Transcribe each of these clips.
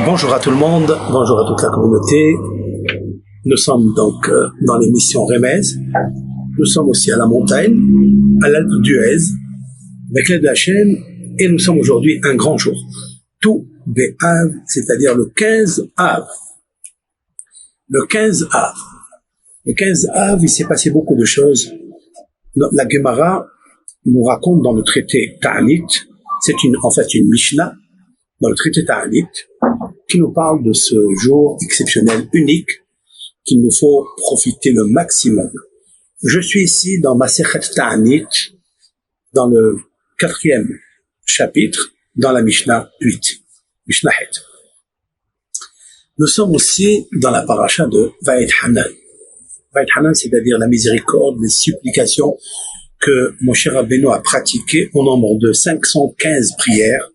Bonjour à tout le monde, bonjour à toute la communauté. Nous sommes donc dans l'émission Remez. Nous sommes aussi à la montagne, à l'Alpe d'Huez, avec l'aide de la chaîne, et nous sommes aujourd'hui un grand jour. Tout B'Av, c'est-à-dire le 15 Av. Le 15 Av. Le 15 Av, il s'est passé beaucoup de choses. La Gemara nous raconte dans le traité Ta'anit, c'est en fait une Mishnah, dans le traité Ta'anit, qui nous parle de ce jour exceptionnel, unique, qu'il nous faut profiter le maximum. Je suis ici dans Masechet Ta'anit, dans le 4e chapitre, dans la Mishnah 8, Mishnah Het. Nous sommes aussi dans la paracha de Va'et Hanan. Va'et Hanan, c'est-à-dire la miséricorde, les supplications que Moshe Rabbeinu a pratiquées au nombre de 515 prières,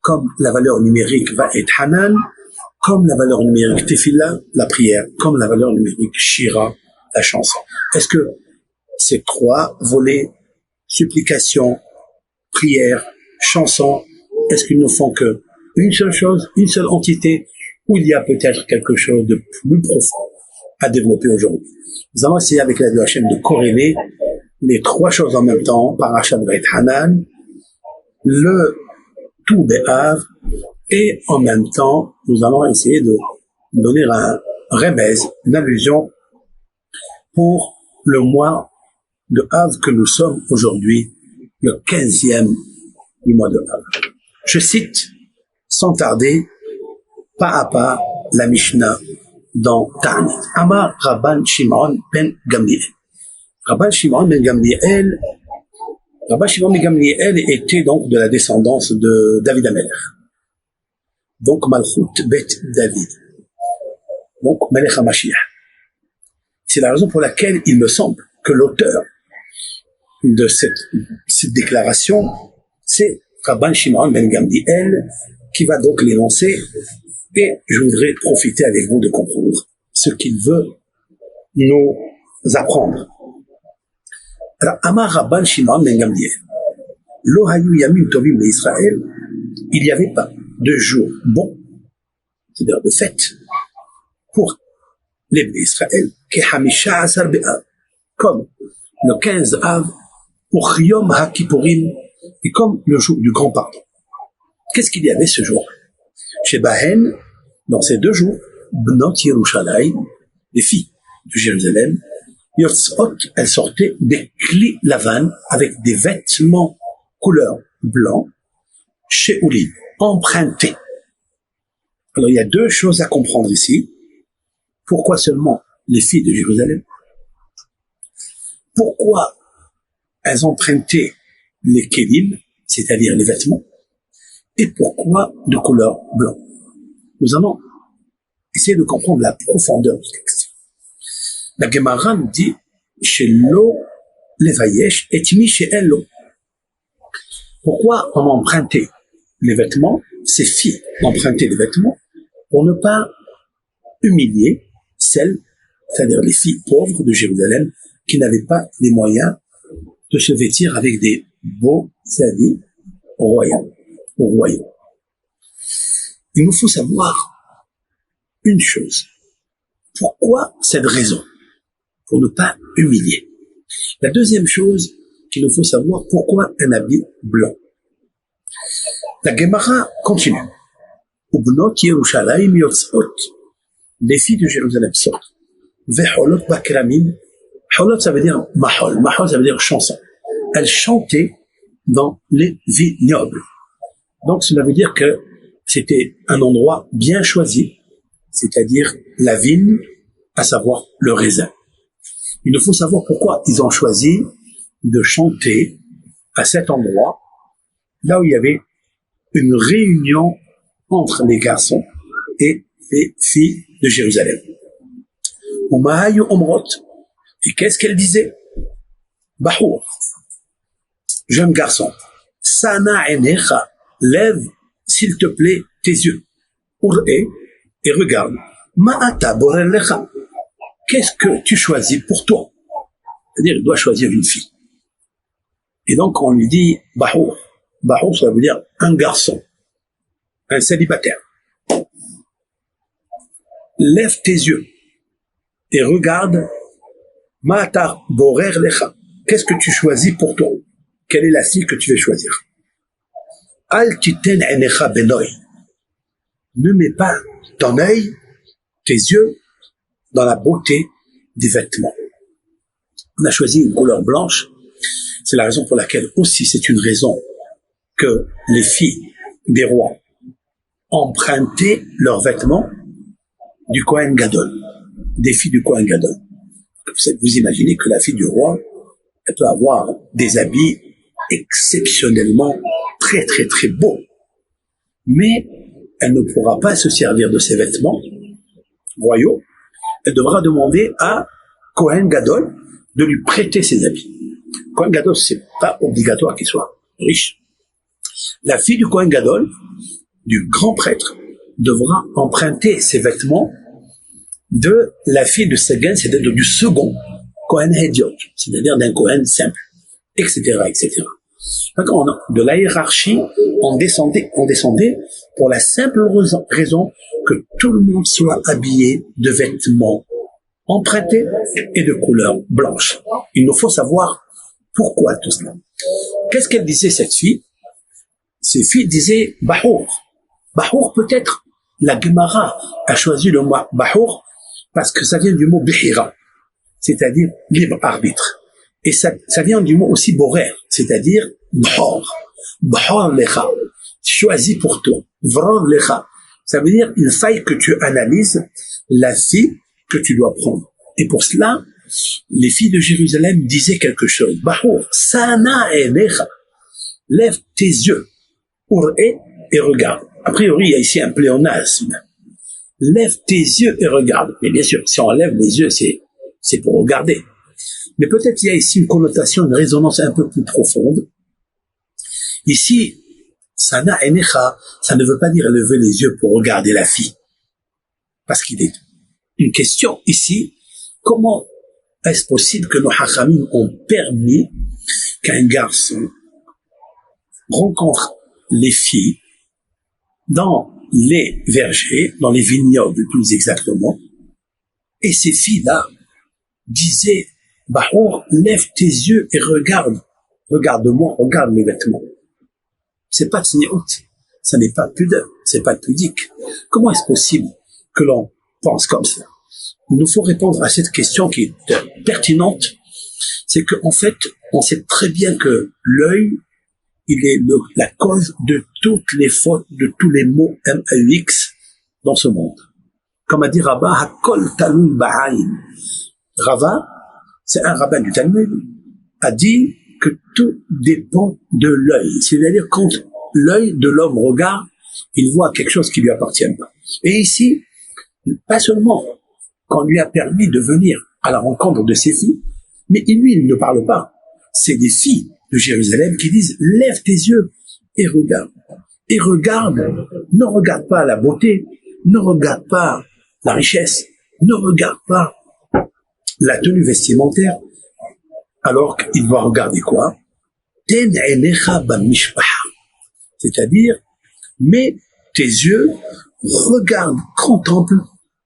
comme la valeur numérique Va'et Hanan, comme la valeur numérique Tefillah, la prière, comme la valeur numérique Shira, la chanson. Est-ce que ces trois volets, supplication, prière, chanson, est-ce qu'ils ne font que une seule chose, une seule entité, ou il y a peut-être quelque chose de plus profond à développer aujourd'hui? Nous allons essayer avec l'aide de la chaîne de corréler les trois choses en même temps, Parashat Va'et Hanan, le tout B'Av, et en même temps, nous allons essayer de donner un remez, une allusion pour le mois de Av que nous sommes aujourd'hui, le 15e du mois de Av. Je cite, sans tarder, pas à pas, la Mishnah dans Ta'anit. Amar Rabban Shimon ben Gamliel. Rabban Shimon ben Gamliel était donc de la descendance de David Amelech. Donc Malchut Bet David. Donc Melech HaMashiach. C'est la raison pour laquelle il me semble que l'auteur de cette déclaration, c'est Rabban Shimon ben Gamliel, qui va donc l'énoncer, et je voudrais profiter avec vous de comprendre ce qu'il veut nous apprendre. Alors, Amar Rabban Shimon ben Gamliel, Lo hayu yamim tovim l'Israël, il n'y avait pas de jours bons, c'est-à-dire de fêtes, pour les Bnei Israël, comme le 15 Av, pour Yom HaKippurim, et comme le jour du grand pardon. Qu'est-ce qu'il y avait ce jour? Chez Bahen, dans ces deux jours, Bnot Yerushalayim, les filles de Jérusalem, Yotzot, elles sortaient des Kli Lavan, avec des vêtements couleur blanc, chez Oulim, empruntés. Alors il y a deux choses à comprendre ici. Pourquoi seulement les filles de Jérusalem? Pourquoi elles empruntaient les kélim, c'est-à-dire les vêtements, et pourquoi de couleur blanc? Nous allons essayer de comprendre la profondeur du texte. La Gemara nous dit chez l'eau, les vayesh, et mi chez l'eau. Pourquoi on empruntait les vêtements, ces filles empruntaient les vêtements, pour ne pas humilier celles, c'est-à-dire les filles pauvres de Jérusalem, qui n'avaient pas les moyens de se vêtir avec des beaux habits royaux. Il nous faut savoir une chose. Pourquoi cette raison? Pour ne pas humilier. La deuxième chose qu'il nous faut savoir, pourquoi un habit blanc? La Gemara continue. Ubnot Yerushalayim yotzot. Les filles de Jérusalem sortent. Veholot bakramim. Holot, ça veut dire mahol. Mahol, ça veut dire chanson. Elles chantaient dans les vignobles. Donc, cela veut dire que c'était un endroit bien choisi, c'est-à-dire la vigne, à savoir le raisin. Il nous faut savoir pourquoi ils ont choisi de chanter à cet endroit, là où il y avait une réunion entre les garçons et les filles de Jérusalem. Umahayu omrot. Et qu'est-ce qu'elle disait? Bahour, jeune garçon, sana enecha, lève, s'il te plaît, tes yeux, et regarde, ma'ata borelecha, qu'est-ce que tu choisis pour toi? C'est-à-dire, il doit choisir une fille. Et donc, on lui dit, Bahour, ça veut dire un garçon, un célibataire. lève tes yeux et regarde Mata Borer Lecha. Qu'est-ce que tu choisis pour toi? Quelle est la fille que tu veux choisir? Al Titen Enecha Benoy. Ne mets pas ton œil, tes yeux, dans la beauté des vêtements. On a choisi une couleur blanche. C'est la raison pour laquelle aussi c'est une raison que les filles des rois empruntaient leurs vêtements du Kohen Gadol, des filles du Kohen Gadol. Vous imaginez que la fille du roi, elle peut avoir des habits exceptionnellement très très très beaux, mais elle ne pourra pas se servir de ses vêtements royaux. Elle devra demander à Kohen Gadol de lui prêter ses habits. Kohen Gadol, c'est pas obligatoire qu'il soit riche. La fille du Kohen Gadol, du grand prêtre, devra emprunter ses vêtements de la fille de Ségan, c'est-à-dire du second Kohen Hédiot, c'est-à-dire d'un Kohen simple, etc., etc. Donc, de la hiérarchie, on descendait pour la simple raison que tout le monde soit habillé de vêtements empruntés et de couleur blanche. Il nous faut savoir pourquoi tout cela. Qu'est-ce qu'elle disait, cette fille? Ces filles disaient Bahour. Bahour, peut-être, la Gemara a choisi le mot Bahour parce que ça vient du mot Bihira, c'est-à-dire libre arbitre. Et ça vient du mot aussi Borer, c'est-à-dire Bhor. Bhor Lecha. Choisis pour toi. Vrov Lecha. Ça veut dire il faille que tu analyses la fille que tu dois prendre. Et pour cela, les filles de Jérusalem disaient quelque chose. Bahour, Sana Enecha. Lève tes yeux, et regarde. A priori, il y a ici un pléonasme. Lève tes yeux et regarde. Mais bien sûr, si on lève les yeux, c'est pour regarder. Mais peut-être il y a ici une connotation, une résonance un peu plus profonde. Ici, Sana Enecha, ça ne veut pas dire lever les yeux pour regarder la fille. Parce qu'il est une question ici, comment est-ce possible que nos hachamim ont permis qu'un garçon rencontre les filles dans les vergers, dans les vignobles plus exactement, et ces filles-là disaient Bahour, lève tes yeux et regarde-moi, regarde mes vêtements. C'est pas tsniout, ça n'est pas pudeur, c'est pas pudique. Comment est-ce possible que l'on pense comme ça? Il nous faut répondre à cette question qui est pertinente. C'est qu'en fait, on sait très bien que l'œil, il est la cause de toutes les fautes, de tous les mots M-A-U-X dans ce monde. Comme a dit Rava, Hakol Talul Ba'ayin. Rava, c'est un rabbin du Talmud, a dit que tout dépend de l'œil. C'est-à-dire quand l'œil de l'homme regarde, il voit quelque chose qui lui appartient pas. Et ici, pas seulement qu'on lui a permis de venir à la rencontre de ses filles, mais lui, il ne parle pas. C'est des filles de Jérusalem qui disent, lève tes yeux et regarde. Et regarde, ne regarde pas la beauté, ne regarde pas la richesse, ne regarde pas la tenue vestimentaire, alors qu'il doit regarder quoi? Ten enecha bamishpaha. C'est-à-dire, mets tes yeux, regarde, contemple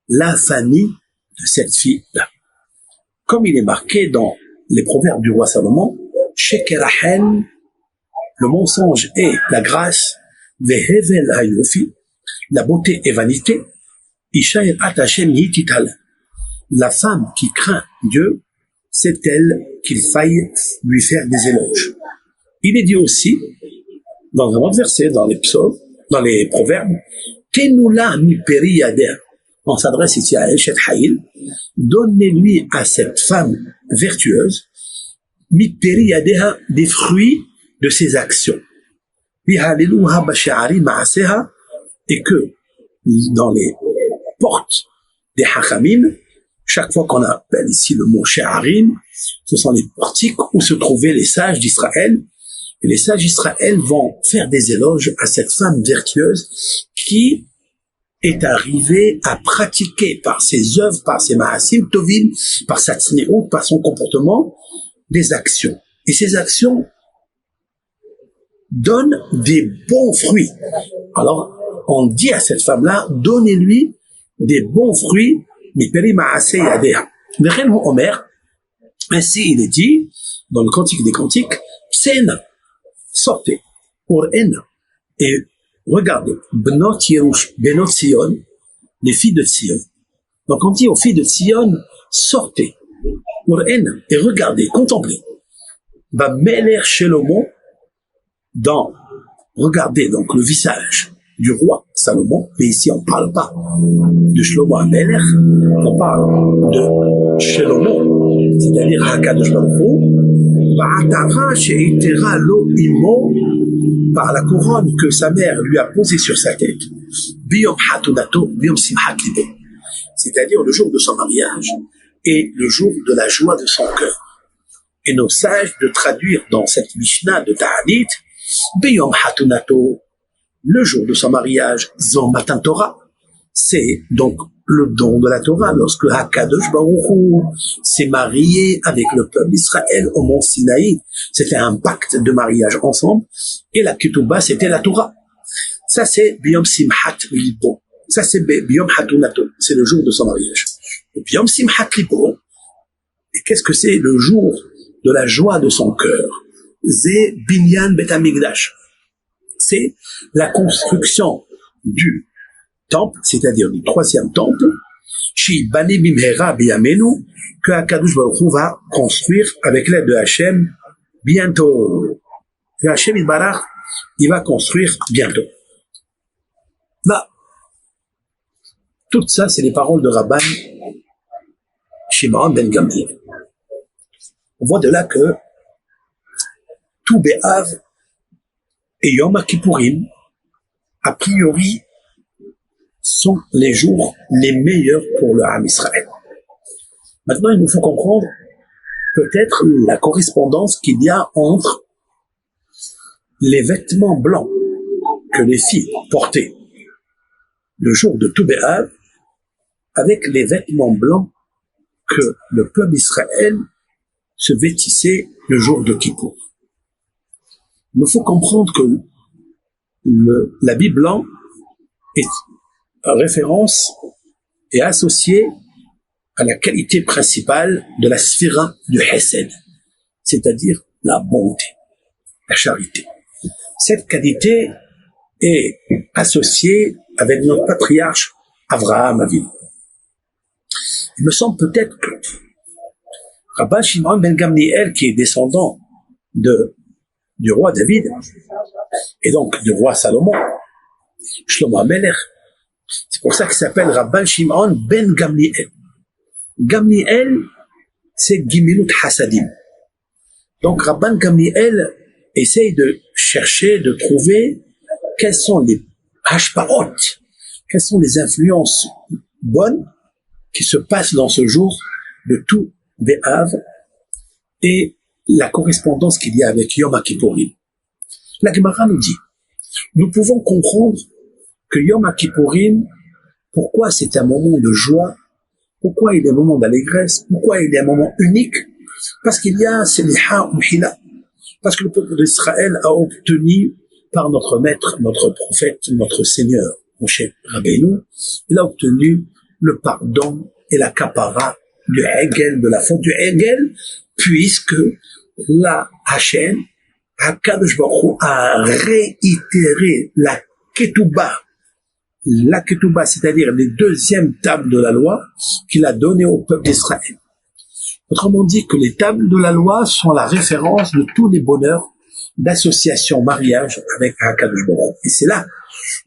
la famille de cette fille-là. Comme il est marqué dans les proverbes du roi Salomon, Shekerahen, le mensonge et la grâce, Vehevel hayofi, la beauté et vanité, Ishaïr Atachem Yitital. La femme qui craint Dieu, c'est elle qu'il faille lui faire des éloges. Il est dit aussi, dans un autre verset, dans les psaumes, dans les proverbes, Tenula mi peri yader. On s'adresse ici à Eshet Haïl, donnez-lui à cette femme vertueuse, mi peri yadeha, des fruits de ses actions. Vihaliluha basha'ari ma'aseha, et que dans les portes des hachamim, chaque fois qu'on appelle ici le mot sha'arim, ce sont les portiques où se trouvaient les sages d'Israël. Et les sages d'Israël vont faire des éloges à cette femme vertueuse qui est arrivée à pratiquer par ses œuvres, par ses ma'asim tovim, par sa tsni'ut, par son comportement, des actions. Et ces actions donnent des bons fruits. Alors, on dit à cette femme-là, donnez-lui des bons fruits, ainsi il est dit dans le Cantique des Cantiques, Psena, sortez, Ur'ena, et regardez, Benot Sion, les filles de Sion. Donc on dit aux filles de Sion, sortez, Ur'ena, et regardez, contemplez. Meler Shlomo, regardez donc le visage du roi Salomon, mais ici on ne parle pas de Shlomo Ameler, on parle de Shlomo, c'est-à-dire Hakadosh Baruch Hu, par la couronne que sa mère lui a posée sur sa tête, Biyom Hatunato, Biyom Simchat Libo, c'est-à-dire le jour de son mariage et le jour de la joie de son cœur. Et nos sages de traduire dans cette Mishnah de Ta'anit, Biyom Hatunato, le jour de son mariage, Zon Matan Torah, c'est donc le don de la Torah, lorsque Hakadosh Baruch Hu s'est marié avec le peuple d'Israël au mont Sinaï. C'était un pacte de mariage ensemble, et la Ketouba, c'était la Torah. Ça, c'est Biyom Simchat Libo. Ça, c'est Biyom Hatunato. C'est le jour de son mariage. Et Biyom Simchat Libo, et qu'est-ce que c'est le jour de la joie de son cœur? Zé Binyan Bet Hamikdash. C'est la construction du temple, c'est-à-dire du troisième temple, Shi Bani Bimhera Biyamenu, que Hakadosh Baruch Hu va construire avec l'aide de Hachem bientôt. Que Hachem Yitbarach, il va construire bientôt. Là, tout ça, c'est les paroles de Rabban Shimon ben Gamliel. On voit de là que tout Béhav et Yom Kippourim, a priori, sont les jours les meilleurs pour le Ham Israël. Maintenant, il nous faut comprendre peut-être la correspondance qu'il y a entre les vêtements blancs que les filles portaient le jour de Tou B'Av avec les vêtements blancs que le peuple d'Israël se vêtissait le jour de Kippour. Il nous faut comprendre que l'habit blanc est référence et associé à la qualité principale de la sphira du Hesed, c'est-à-dire la bonté, la charité. Cette qualité est associée avec notre patriarche Avraham Avinu. Il me semble peut-être que Rabban Shimon ben Gamliel, qui est descendant du roi David, et donc du roi Salomon, Shlomo HaMelech, c'est pour ça qu'il s'appelle Rabban Shimon ben Gamliel. Gamliel, c'est Gimilut Hasadim. Donc Rabban Gamliel essaye de chercher, de trouver quelles sont les hashpaot, quelles sont les influences bonnes qui se passent dans ce jour de Tou B'Av et la correspondance qu'il y a avec Yom Kippourim. La Gemara nous dit, nous pouvons comprendre que Yom Kippourim, pourquoi c'est un moment de joie, pourquoi il est un moment d'allégresse, pourquoi il est un moment unique, parce qu'il y a Seliha Umhila, parce que le peuple d'Israël a obtenu par notre maître, notre prophète, notre Seigneur, Moshe Rabbeinu, il a obtenu le pardon et la kapara du Hegel, de la faute du Hegel, puisque la Hachem, Hakadosh Baruch Hu, a réitéré la Ketouba, c'est-à-dire les deuxièmes tables de la loi qu'il a données au peuple d'Israël. Autrement dit que les tables de la loi sont la référence de tous les bonheurs d'association mariage avec Hakadosh Baruch Hu. Et c'est là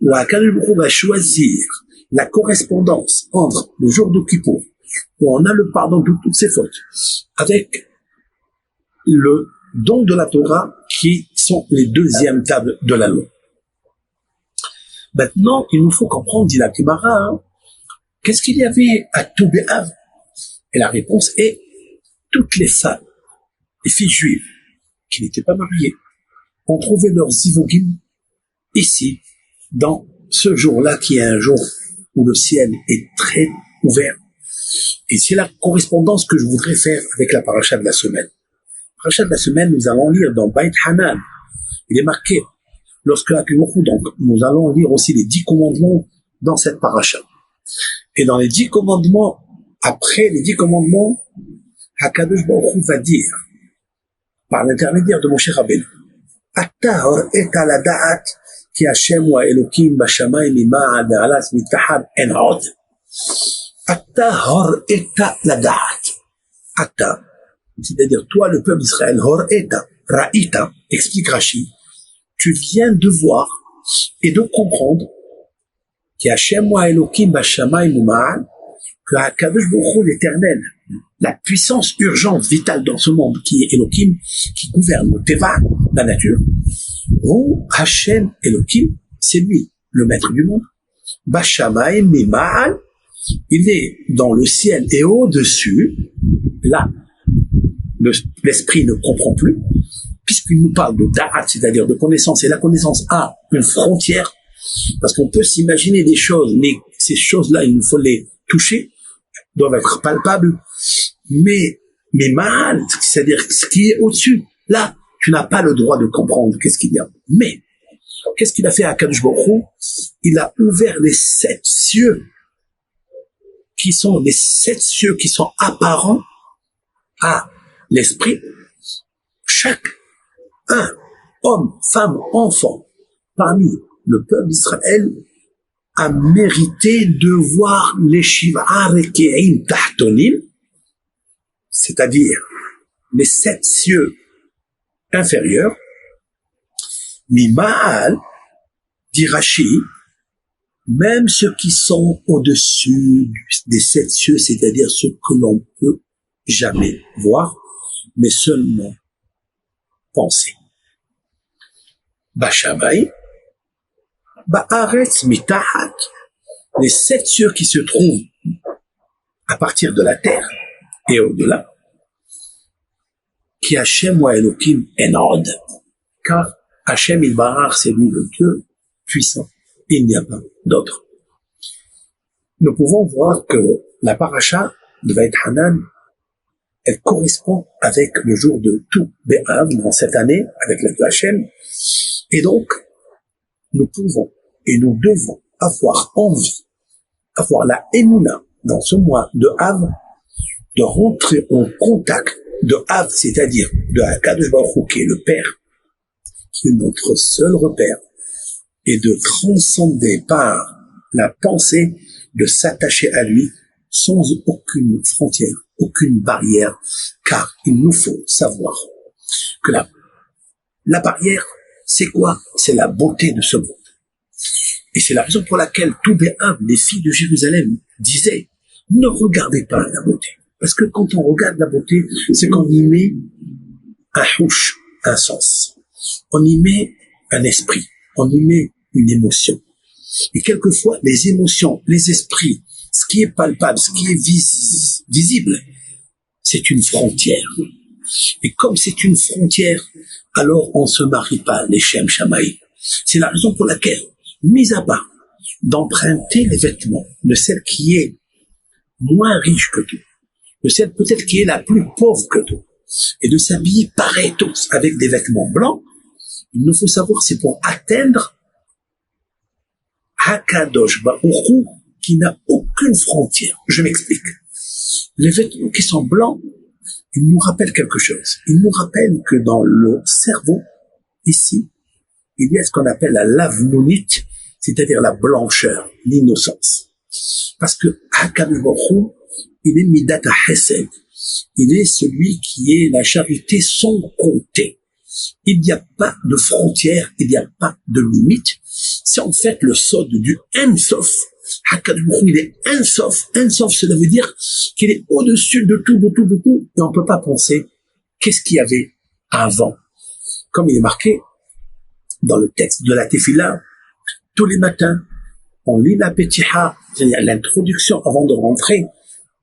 où Hakadosh Baruch Hu va choisir la correspondance entre le jour de Kippour, où on a le pardon de toutes ses fautes, avec le don de la Torah, qui sont les deuxièmes tables de la loi. Maintenant, il nous faut comprendre, dit la Gemara, qu'est-ce qu'il y avait à Tou B'Av? Et la réponse est, toutes les femmes, les filles juives, qui n'étaient pas mariées, ont trouvé leurs zivogim ici, dans ce jour-là, qui est un jour où le ciel est très ouvert. Et c'est la correspondance que je voudrais faire avec la paracha de la semaine. La paracha de la semaine, nous allons lire dans Beit Hanan. Il est marqué, lorsque la donc nous allons lire aussi les 10 commandements dans cette paracha. Et dans les 10 commandements, après les 10 commandements, Hakadosh Baruch Hu va dire, par l'intermédiaire de Moshe Rabbeinu, Ata hor'eta lada'at ki Hashem wa Elokim bashamayim mima'al ve'alas mitahad en od. Ata hor'eta lada'at. Ata, c'est-à-dire toi, le peuple d'Israël, hor'eta, ra'ita, explique Rashi, tu viens de voir et de comprendre ki Hashem wa Elokim bashamayim mima'al, que Hakadosh Baruch Hu, l'Éternel, la puissance urgente, vitale dans ce monde, qui est Elohim, qui gouverne le Teva, la nature, ou Hashem Elohim, c'est lui, le maître du monde. Bashamayim mima'al, il est dans le ciel et au-dessus, là, l'esprit ne comprend plus, puisqu'il nous parle de da'at, c'est-à-dire de connaissance, et la connaissance a une frontière, parce qu'on peut s'imaginer des choses, mais ces choses-là, il nous faut les toucher, doivent être palpables, mais mal, c'est-à-dire ce qui est au-dessus, là, tu n'as pas le droit de comprendre qu'est-ce qu'il y a. Mais, qu'est-ce qu'il a fait à Kadosh Baruch Hu? Il a ouvert les 7 cieux, qui sont les 7 cieux qui sont apparents à l'esprit. Chaque homme, femme, enfant, parmi le peuple d'Israël, a mérité de voir les Shiv'a Reke'im Tahtonim, c'est-à-dire les 7 cieux inférieurs, Mima'al, dit Rashi, même ceux qui sont au-dessus des 7 cieux, c'est-à-dire ceux que l'on peut jamais voir, mais seulement penser. Bashamay, Ba'aretz mitahat, les 7 cieux qui se trouvent à partir de la terre et au-delà, qui Hashem wa Elokim enod, car Hashem il-Barar, c'est lui le Dieu puissant, il n'y a pas d'autre. Nous pouvons voir que la paracha de Vaït Hanan, elle correspond avec le jour de tout Bé'av dans cette année, avec l'aide de Hashem, et donc, nous pouvons et nous devons avoir envie, avoir la émouna dans ce mois de Av, de rentrer en contact de Av, c'est-à-dire de Hakadosh Baruch Hu, qui est le Père, qui est notre seul repère, et de transcender par la pensée, de s'attacher à lui sans aucune frontière, aucune barrière, car il nous faut savoir que la barrière, c'est quoi? C'est la beauté de ce monde. Et c'est la raison pour laquelle tout Bé'av, les filles de Jérusalem, disaient, ne regardez pas la beauté. Parce que quand on regarde la beauté, c'est qu'on y met un houch, un sens. On y met un esprit. On y met une émotion. Et quelquefois, les émotions, les esprits, ce qui est palpable, ce qui est visible, c'est une frontière. Et comme c'est une frontière, alors on ne se marie pas, les Shem Shamaï. C'est la raison pour laquelle, mis à part d'emprunter les vêtements de celle qui est moins riche que tout, de celle peut-être qui est la plus pauvre que tout, et de s'habiller pareil tous avec des vêtements blancs, il nous faut savoir c'est pour atteindre Hakadosh Baruch Hu qui n'a aucune frontière. Je m'explique. Les vêtements qui sont blancs, ils nous rappellent quelque chose. Ils nous rappellent que dans le cerveau, ici, il y a ce qu'on appelle la lavnonite, c'est-à-dire la blancheur, l'innocence. Parce que Hakadosh Baruch Hu, il est Midat HaChesed. Il est celui qui est la charité sans compter. Il n'y a pas de frontières, il n'y a pas de limite. C'est en fait le sod du Ensof. Hakadosh Baruch Hu, il est Ensof. Ensof, cela veut dire qu'il est au-dessus de tout, et on ne peut pas penser qu'est-ce qu'il y avait avant. Comme il est marqué dans le texte de la Tefila, tous les matins, on lit la Petiha, c'est-à-dire l'introduction avant de rentrer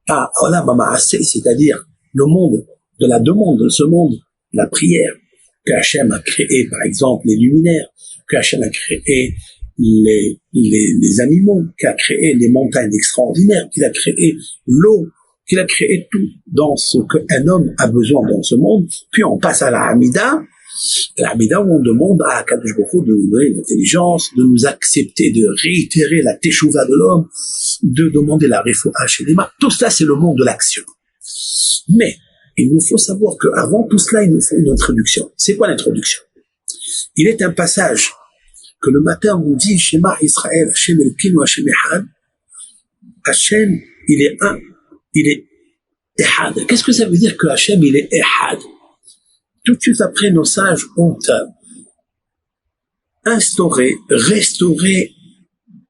à Olam HaMaaseh, c'est-à-dire le monde de la demande, ce monde, la prière, que Hachem a créé, par exemple, les luminaires, que Hachem a créé les animaux, qu'il a créé les montagnes extraordinaires, qu'il a créé l'eau, qu'il a créé tout dans ce qu'un homme a besoin dans ce monde, puis on passe à la Hamida, L'Amida où on demande à Kadosh Baruch Hu de nous donner l'intelligence, de nous accepter, de réitérer la teshuva de l'homme, de demander la refoua chez les mains. Tout cela, c'est le monde de l'action. Mais, il nous faut savoir qu'avant tout cela, il nous faut une introduction. C'est quoi l'introduction? Il est un passage que le matin on dit Shema Israël, Hashem Elokeinu, Hashem Echad. Hashem, il est un, il est Echad. Qu'est-ce que ça veut dire que Hashem, il est Echad? Tout de suite après, nos sages ont restauré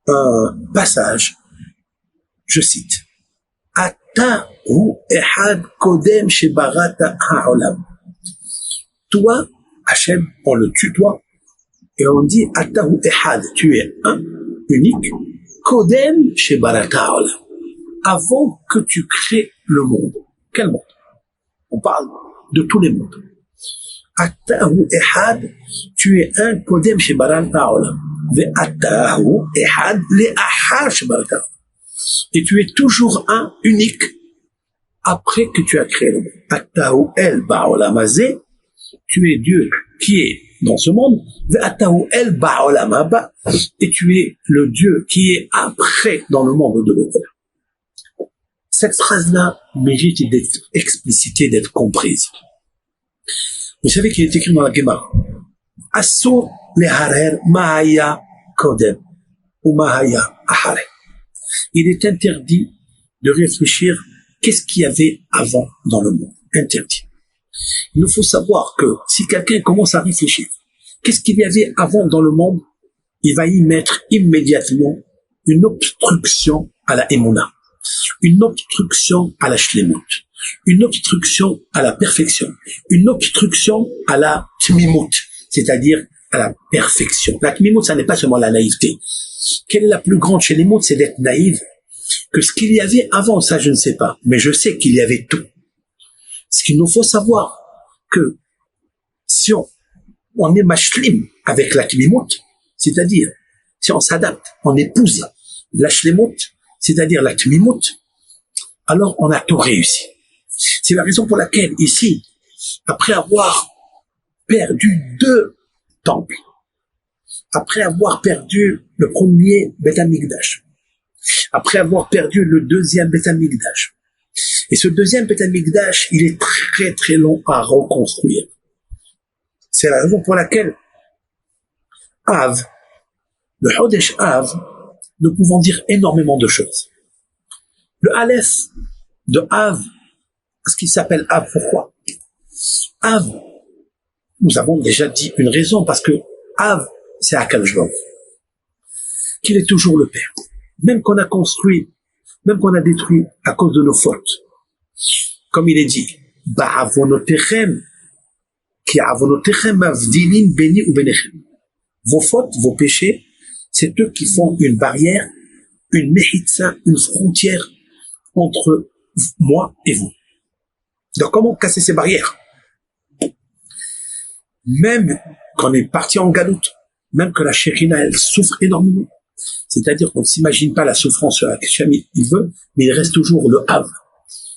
un passage, je cite, Ata hu Echad kodem shebarata ha'olam. Toi, Hashem, on le tutoie, et on dit Ata hu Echad, tu es un, unique, kodem shebarata ha'olam. Avant que tu crées le monde. Quel monde? On parle de tous les mondes. Atahu Ehad, tu es un kodem shebarat ha'olam. Ve'atahu Ehad le'achar shebarat ha'olam. Et tu es toujours un, unique, après que tu as créé le monde. Atahu el ba'olam hazeh, tu es Dieu qui est dans ce monde. Ve'atahu el ba'olam haba, et tu es le Dieu qui est après dans le monde de l'au-delà. Cette phrase-là mérite d'être explicitée, d'être comprise. Vous savez qu'il est écrit dans la Gemara. Assur leharer mahaya kodem ou mahaya ahare. Il est interdit de réfléchir qu'est-ce qu'il y avait avant dans le monde. Interdit. Il nous faut savoir que si quelqu'un commence à réfléchir, qu'est-ce qu'il y avait avant dans le monde, il va y mettre immédiatement une obstruction à la émouna, une obstruction à la shlemut, une obstruction à la perfection, une obstruction à la tmimut, c'est-à-dire à la perfection. La tmimut, ça n'est pas seulement la naïveté. Quelle est la plus grande chez les mots? C'est d'être naïve. Que ce qu'il y avait avant, ça je ne sais pas, mais je sais qu'il y avait tout. Ce qu'il nous faut savoir, que si on est mashlim avec la tmimut, c'est-à-dire si on s'adapte, on épouse la shlemut, c'est-à-dire la tmimut, alors on a tout réussi. C'est la raison pour laquelle ici, après avoir perdu 2 temples, après avoir perdu le premier Beth Amikdash, après avoir perdu le deuxième Beth Amikdash, et ce deuxième Beth Amikdash, il est très très long à reconstruire. C'est la raison pour laquelle Av, le Chodesh Av, nous pouvons dire énormément de choses. Le Aleph de Av, parce qu'il s'appelle Av, pourquoi? Av, nous avons déjà dit une raison, parce que Av, c'est Akadosh Baruch Hu, qu'il est toujours le Père. Même qu'on a construit, même qu'on a détruit à cause de nos fautes. Comme il est dit, Ba'avonotechem, ki avonotechem avdilin beni ou benechem. Vos fautes, vos péchés, c'est eux qui font une barrière, une mechitza, une frontière entre moi et vous. Donc comment casser ces barrières? Même quand on est parti en galoute, même que la Shekhinah, elle souffre énormément. C'est-à-dire qu'on ne s'imagine pas la souffrance sur laquelle Hachem il veut, mais il reste toujours le Hav.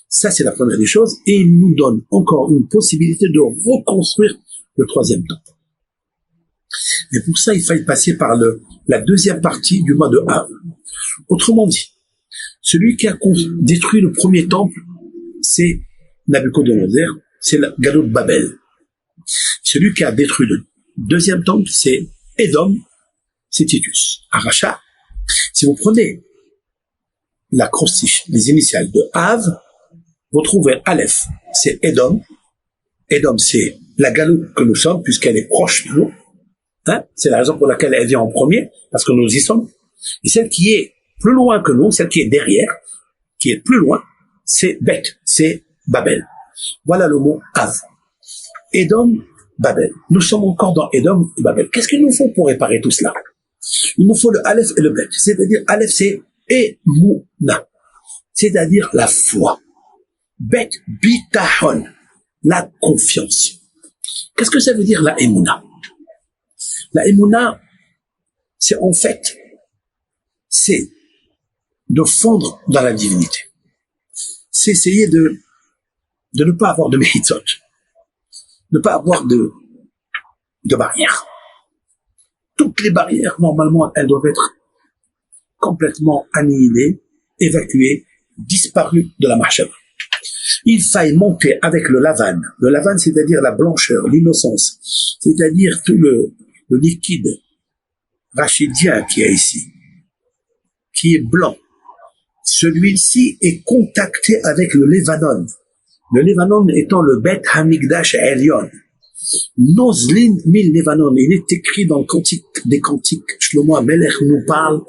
Ça, c'est la première des choses. Et il nous donne encore une possibilité de reconstruire le 3e temple. Mais pour ça, il fallait passer par la deuxième partie du mois de Hav. Autrement dit, celui qui a détruit le premier temple, c'est Nabuchodonosor, c'est la Galout Babel. Celui qui a détruit le deuxième temple, c'est Édom, c'est Titus. Aracha, si vous prenez l'acrostiche, les initiales de Av, vous trouvez Aleph, c'est Édom. Édom, c'est la Galoute que nous sommes, puisqu'elle est proche de nous. Hein? C'est la raison pour laquelle elle vient en premier, parce que nous y sommes. Et celle qui est plus loin que nous, celle qui est derrière, qui est plus loin, c'est Beth, c'est Babel. Voilà le mot Av. Édom, Babel. Nous sommes encore dans Édom et Babel. Qu'est-ce qu'il nous faut pour réparer tout cela? Il nous faut le Aleph et le Bet. C'est-à-dire, Aleph, c'est Emouna. C'est-à-dire la foi. Bet, bitachon. La confiance. Qu'est-ce que ça veut dire la Emouna? La Emouna, c'est en fait, c'est de fondre dans la divinité. C'est essayer de ne pas avoir de mehitzot. Ne pas avoir de de barrières. Toutes les barrières, normalement, elles doivent être complètement annihilées, évacuées, disparues de la mahshara. Il faille monter avec le lavan. Le lavan, c'est-à-dire la blancheur, l'innocence, c'est-à-dire tout le liquide rachidien qu'il y a ici, qui est blanc. Celui-ci est contacté avec le Lévanon. Le Lévanon étant le Bet Hamikdash Elyon. Nozlin mil Lévanon. Il est écrit dans le Cantique des Cantiques. Shlomo Amelech nous parle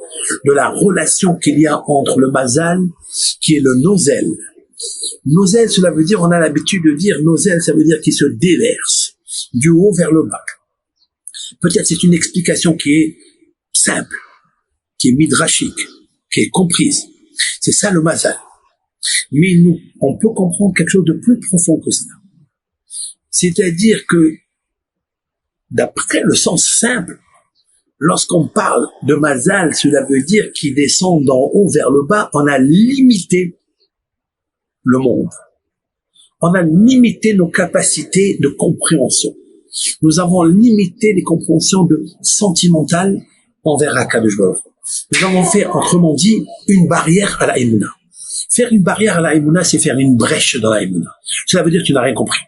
de la relation qu'il y a entre le Mazal, qui est le Nozel. Nozel, cela veut dire, on a l'habitude de dire, Nozel, ça veut dire qu'il se déverse du haut vers le bas. Peut-être c'est une explication qui est simple, qui est midrashique, qui est comprise. C'est ça le Mazal. Mais nous, on peut comprendre quelque chose de plus profond que cela. C'est-à-dire que, d'après le sens simple, lorsqu'on parle de Mazal, cela veut dire qu'il descend d'en haut vers le bas, on a limité le monde. On a limité nos capacités de compréhension. Nous avons limité les compréhensions sentimentales envers Akadosh Baruch Hu. Nous avons fait, autrement dit, une barrière à la Emouna. Faire une barrière à la Emouna, c'est faire une brèche dans la Emouna. Cela veut dire que tu n'as rien compris.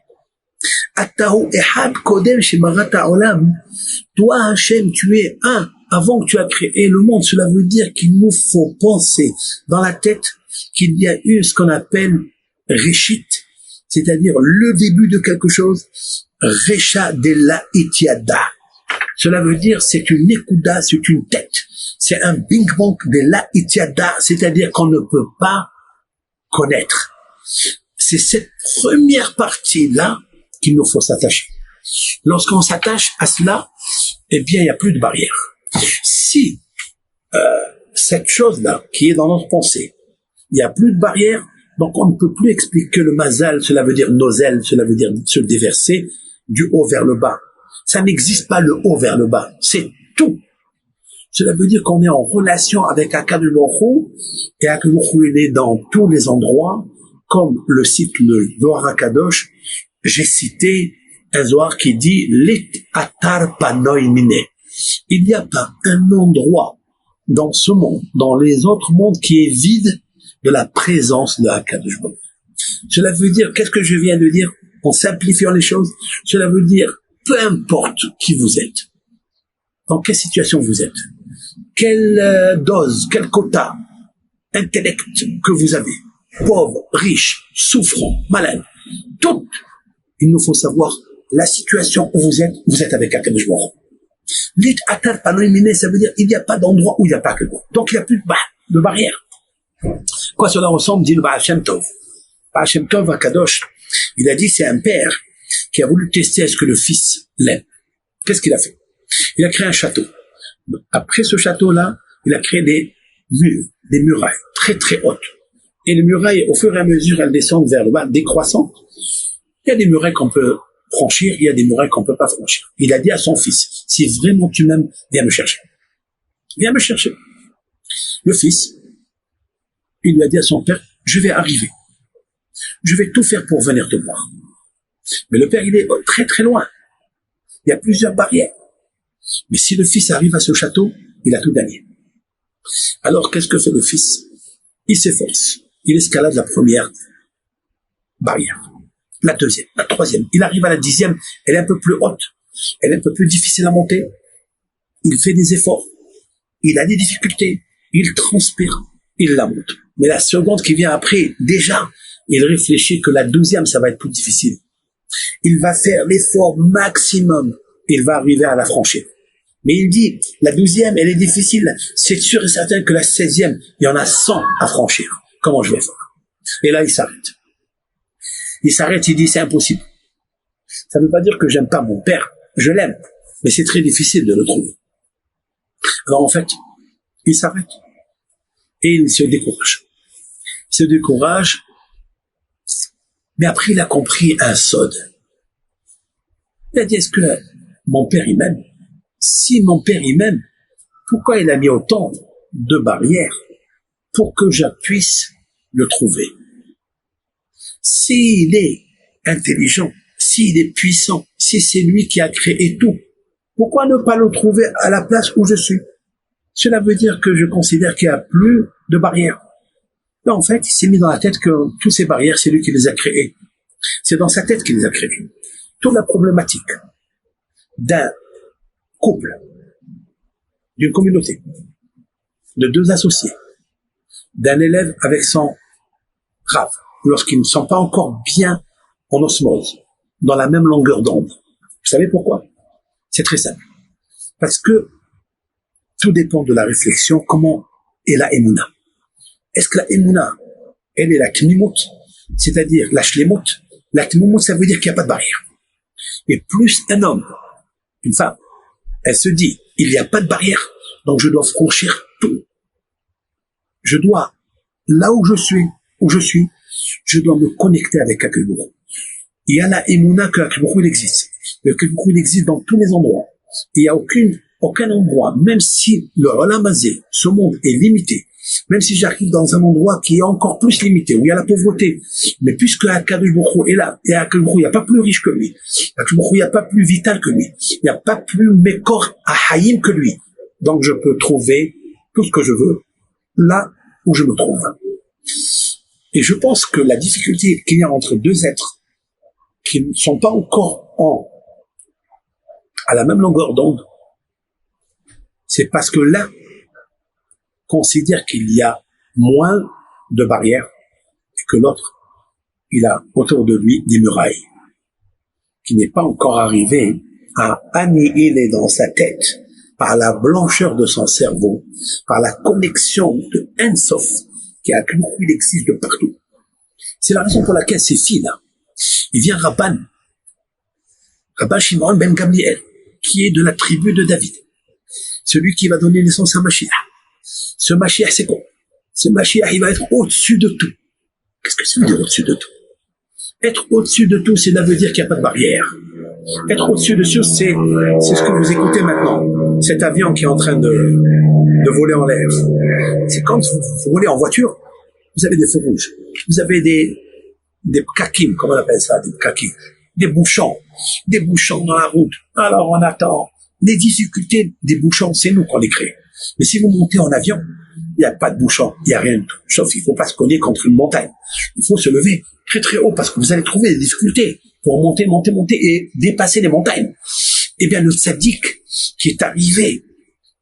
Toi, Hachem, tu es un. Avant que tu as créé le monde, cela veut dire qu'il nous faut penser dans la tête qu'il y a eu ce qu'on appelle Réchit, c'est-à-dire le début de quelque chose, Recha de la Itiada. Cela veut dire c'est une Nekuda, c'est une tête. C'est un Big Bang de la Itiada, c'est-à-dire qu'on ne peut pas connaître. C'est cette première partie-là qu'il nous faut s'attacher. Lorsqu'on s'attache à cela, eh bien, il n'y a plus de barrière. Si cette chose-là, qui est dans notre pensée, il n'y a plus de barrière, donc on ne peut plus expliquer que le mazal, cela veut dire nozel, cela veut dire se déverser du haut vers le bas. Ça n'existe pas le haut vers le bas, c'est tout. Cela veut dire qu'on est en relation avec Akadosh Baruch Hu, et Akadosh Baruch Hu est dans tous les endroits, comme le cite le Zohar HaKadosh. J'ai cité un Zohar qui dit Lit atar panoi mine. Il n'y a pas un endroit dans ce monde, dans les autres mondes, qui est vide de la présence de Akadosh Baruch Hu. Cela veut dire, qu'est-ce que je viens de dire en simplifiant les choses? Cela veut dire, peu importe qui vous êtes, dans quelle situation vous êtes, quelle dose, quel quota intellect que vous avez, pauvre, riche, souffrant, malade, tout, il nous faut savoir la situation où vous êtes avec Akadosh Baruch Hu. Lit atar panoi mine, ça veut dire il n'y a pas d'endroit où il n'y a pas que toi. Donc il n'y a plus de barrière. Quoi cela ressemble, dit le Baal Shem Tov. Baal Shem Tov Akadosh, il a dit c'est un père qui a voulu tester est-ce que le fils l'aime. Qu'est-ce qu'il a fait? Il a créé un château. Après ce château-là, il a créé des murs, des murailles très très hautes. Et les murailles, au fur et à mesure, elles descendent vers le bas, décroissantes. Il y a des murailles qu'on peut franchir, il y a des murailles qu'on peut pas franchir. Il a dit à son fils, si vraiment tu m'aimes, viens me chercher. Viens me chercher. Le fils, il lui a dit à son père, je vais arriver. Je vais tout faire pour venir te voir. Mais le père, il est très très loin. Il y a plusieurs barrières. Mais si le fils arrive à ce château, il a tout gagné. Alors, qu'est-ce que fait le fils? Il s'efforce. Il escalade la première barrière. La deuxième, la troisième. Il arrive à la 10e. Elle est un peu plus haute. Elle est un peu plus difficile à monter. Il fait des efforts. Il a des difficultés. Il transpire. Il la monte. Mais la seconde qui vient après, déjà, il réfléchit que la 12e, ça va être plus difficile. Il va faire l'effort maximum. Il va arriver à la franchir. Mais il dit, la 12e, elle est difficile. C'est sûr et certain que la 16e, il y en a 100 à franchir. Comment je vais faire? Et là, il s'arrête. Il s'arrête, il dit, c'est impossible. Ça ne veut pas dire que j'aime pas mon père. Je l'aime. Mais c'est très difficile de le trouver. Alors en fait, il s'arrête. Et il se décourage. Il se décourage. Mais après, il a compris un sod. Il a dit, est-ce que mon père, il m'aime? Si mon père, il m'aime, pourquoi il a mis autant de barrières pour que je puisse le trouver? S'il est intelligent, s'il est puissant, si c'est lui qui a créé tout, Pourquoi ne pas le trouver à la place où je suis? Cela veut dire que je considère qu'il n'y a plus de barrières. Là, en fait, il s'est mis dans la tête que toutes ces barrières, c'est lui qui les a créées. C'est dans sa tête qu'il les a créées. Toute la problématique d'un couple, d'une communauté, de deux associés, d'un élève avec son rave, lorsqu'ils ne sont pas encore bien en osmose, dans la même longueur d'onde. Vous savez pourquoi? C'est très simple. Parce que tout dépend de la réflexion, comment est la émouna. Est-ce que la émouna, elle est la kmimout, c'est-à-dire la shlemut? La kmimout, ça veut dire qu'il n'y a pas de barrière. Et plus un homme, une femme, elle se dit, il n'y a pas de barrière, donc je dois franchir tout. Je dois, là où je suis, je dois me connecter avec Akadosh Baruch Hu. Il y a la émouna que Akadosh Baruch Hu il existe. Le Akadosh Baruch Hu il existe dans tous les endroits. Il n'y a aucun endroit, même si le Olam Hazé, ce monde est limité, même si j'arrive dans un endroit qui est encore plus limité, où il y a la pauvreté, mais puisque Akadosh Baruch Hu est là, et Akadosh Baruch Hu, il n'y a pas plus riche que lui, Akadosh Baruch Hu, il n'y a pas plus vital que lui, il n'y a pas plus Mekor Ahayim que lui. Donc je peux trouver tout ce que je veux là où je me trouve. Et je pense que la difficulté qu'il y a entre deux êtres qui ne sont pas encore à la même longueur d'onde, c'est parce que l'un considère qu'il y a moins de barrières et que l'autre, il a autour de lui des murailles, qui n'est pas encore arrivé à annihiler dans sa tête, par la blancheur de son cerveau, par la connexion de Ensof, qui a cru qu'il existe de partout. C'est la raison pour laquelle ces filles-là, il vient Rabban Shimon ben Gamliel, qui est de la tribu de David, celui qui va donner naissance à Mashiach. Ce Mashiach, c'est quoi? Ce Mashiach, il va être au-dessus de tout. Qu'est-ce que ça veut dire au-dessus de tout? Être au-dessus de tout, cela veut dire qu'il n'y a pas de barrière. Être au-dessus de tout, c'est ce que vous écoutez maintenant. Cet avion qui est en train de voler en l'air. C'est quand vous roulez en voiture, vous avez des feux rouges. Vous avez des kakim, comment on appelle ça, des kakim. Des bouchons dans la route. Alors on attend. Les difficultés des bouchons, c'est nous qu'on les crée. Mais si vous montez en avion, il n'y a pas de bouchon, il n'y a rien de tout. Sauf qu'il ne faut pas se cogner contre une montagne. Il faut se lever très très haut parce que vous allez trouver des difficultés pour monter et dépasser les montagnes. Eh bien, le tzaddik qui est arrivé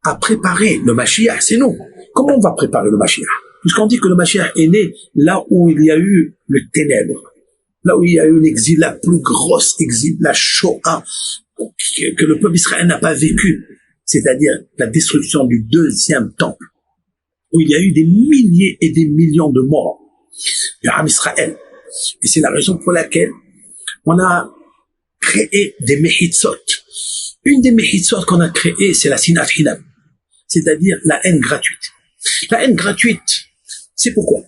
à préparer le Mashiach, c'est nous. Comment on va préparer le Mashiach? Puisqu'on dit que le Mashiach est né là où il y a eu le ténèbre, là où il y a eu l'exil, la plus grosse exil, la Shoah, que le peuple israélien n'a pas vécu, c'est-à-dire la destruction du deuxième temple, où il y a eu des milliers et des millions de morts en Israël. Et c'est la raison pour laquelle on a créé des mehitzot. Une des mehitzot qu'on a créées, c'est la sinat hinam, c'est-à-dire la haine gratuite. La haine gratuite, c'est pourquoi?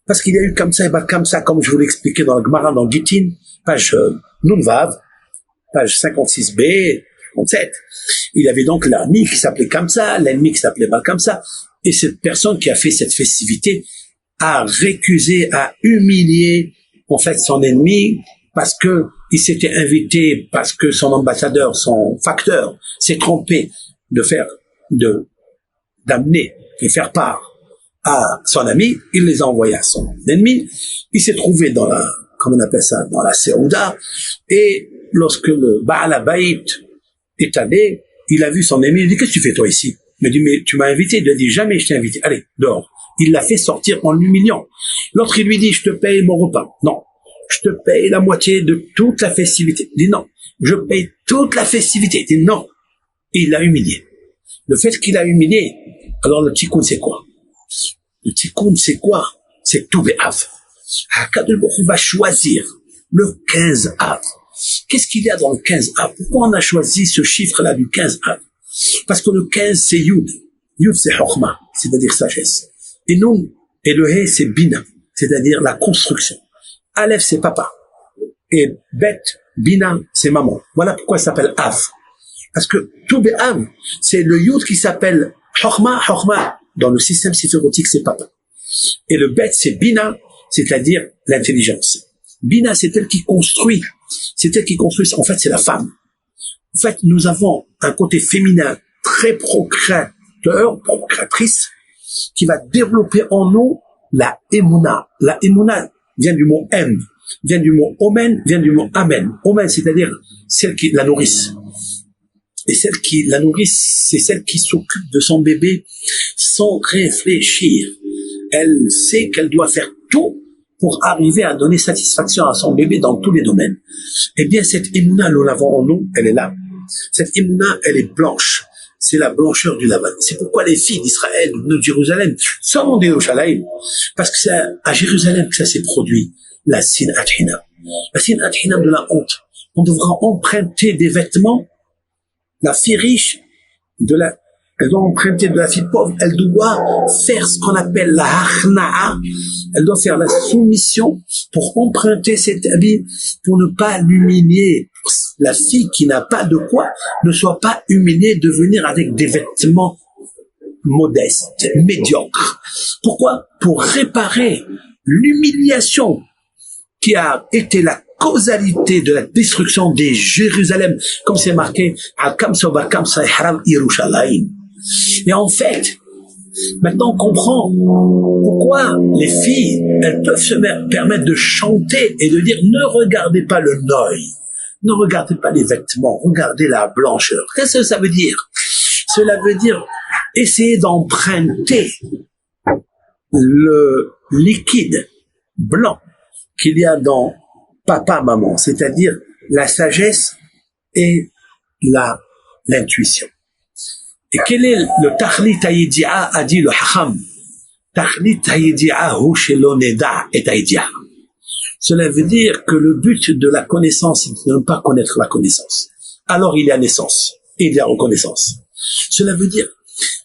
Parce qu'il y a eu comme ça, et comme ça, comme je vous l'ai expliqué dans le Gemara, dans Gittin, page Nunvav, page 56b, 57. Il y avait donc l'ennemi qui s'appelait comme ça, l'ennemi qui s'appelait pas comme ça. Et cette personne qui a fait cette festivité a récusé, a humilié, en fait, son ennemi parce que il s'était invité, parce que son ambassadeur, son facteur s'est trompé d'amener et faire part à son ami. Il les a envoyés à son ennemi. Il s'est trouvé dans la, comment on appelle ça, dans la Seouda. Et lorsque le Baal Habayit est allé, il a vu son ami, il dit, qu'est-ce que tu fais toi ici? Il m'a dit, mais tu m'as invité. Il lui a dit, jamais je t'ai invité. Allez, dehors. Il l'a fait sortir en l'humiliant. L'autre, il lui dit, je te paye mon repas. Non. Je te paye la moitié de toute la festivité. Il dit, non. Je paye toute la festivité. Il dit, non. Et il l'a humilié. Le fait qu'il a humilié, alors le tikkun, c'est quoi? Le tikkun, c'est quoi? C'est tout Bé'av. Akadosh Baruch Hu va choisir le 15 Av. Qu'est-ce qu'il y a dans le 15 Av? Pourquoi on a choisi ce chiffre-là du 15 Av? Parce que le 15, c'est Yud. Yud, c'est Chokhmah, c'est-à-dire sagesse. Et Nun, et le He, c'est Bina, c'est-à-dire la construction. Aleph, c'est papa. Et Bet, Bina, c'est maman. Voilà pourquoi ça s'appelle Av. Parce que tout Bé'av, c'est le Yud qui s'appelle Chokhmah. Chokhmah, dans le système séphirotique, c'est papa. Et le Bet, c'est Bina, c'est-à-dire l'intelligence. Bina, c'est elle qui construit. C'est elle qui construit. En fait, c'est la femme. En fait, nous avons un côté féminin très procréatrice, qui va développer en nous la émouna. La émouna vient du mot M, vient du mot omen, vient du mot amen. Omen, c'est-à-dire celle qui la nourrisse. Et celle qui la nourrisse, c'est celle qui s'occupe de son bébé sans réfléchir. Elle sait qu'elle doit faire tout pour arriver à donner satisfaction à son bébé dans tous les domaines. Eh bien, cette émouna, nous l'avons en nous, elle est là. Cette émouna, elle est blanche. C'est la blancheur du Laban. C'est pourquoi les filles d'Israël, de Jérusalem, sont de Yerushalayim. Parce que c'est à Jérusalem que ça s'est produit. La sinat hinam. La sinat hinam de la honte. On devra emprunter des vêtements. La fille riche, elle doit emprunter de la fille pauvre. Elle doit faire ce qu'on appelle la harna'a. Elle doit faire la soumission pour emprunter cet habit, pour ne pas l'humilier. La fille qui n'a pas de quoi ne soit pas humiliée de venir avec des vêtements modestes, médiocres. Pourquoi? Pour réparer l'humiliation qui a été la causalité de la destruction de Jérusalem, comme c'est marqué à Kamsa ba Kamsa Ihram Yerushalayim. Et en fait, maintenant on comprend pourquoi les filles, elles peuvent se permettre de chanter et de dire ne regardez pas le noy, ne regardez pas les vêtements, regardez la blancheur. Qu'est-ce que ça veut dire? Cela veut dire essayer d'emprunter le liquide blanc qu'il y a dans papa, maman, c'est-à-dire la sagesse et l'intuition. Et quel est le tahlit hayidia, a dit le hacham? Tahlit hayidia hu shelo neda et hayidia. Cela veut dire que le but de la connaissance, c'est de ne pas connaître la connaissance. Alors il y a naissance et il y a reconnaissance. Cela veut dire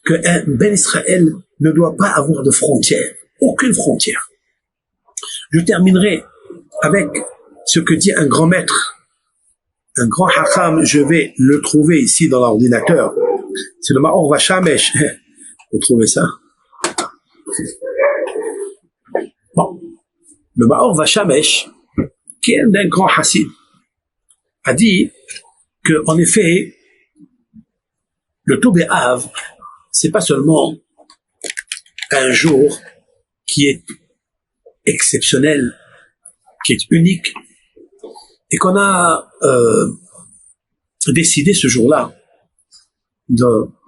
qu'un Ben Israël ne doit pas avoir de frontières, aucune frontière. Je terminerai avec ce que dit un grand maître, un grand hacham, je vais le trouver ici dans l'ordinateur. C'est le Maor Vashamesh. Vous trouvez ça? Bon. Le Maor Vashamesh, qui est un grand hassid, a dit que, en effet, le Tov B'Av, c'est pas seulement un jour qui est exceptionnel, qui est unique, et qu'on a décidé ce jour-là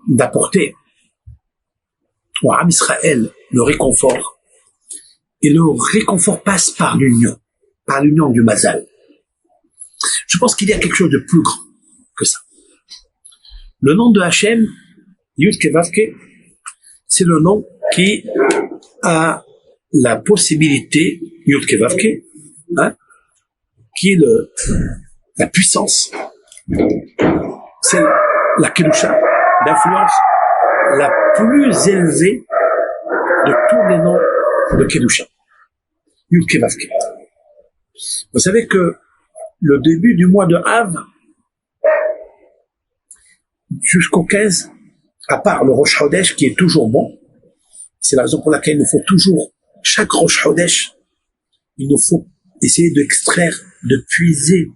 d'apporter au Am Israël le réconfort. Et le réconfort passe par l'union du Mazal. Je pense qu'il y a quelque chose de plus grand que ça. Le nom de Hachem, Yud-Ke Vav-Ke, c'est le nom qui a la possibilité, Yud-Ke Vav-Ke, qui est la puissance, c'est la Kedusha, d'influence la plus élevée de tous les noms de Kedusha. Yud-Ke Vav-Ke. Vous savez que le début du mois de Av, jusqu'au 15, à part le Rosh Chodesh qui est toujours bon, c'est la raison pour laquelle il nous faut toujours, chaque Rosh Chodesh, il nous faut essayer d'extraire, de puiser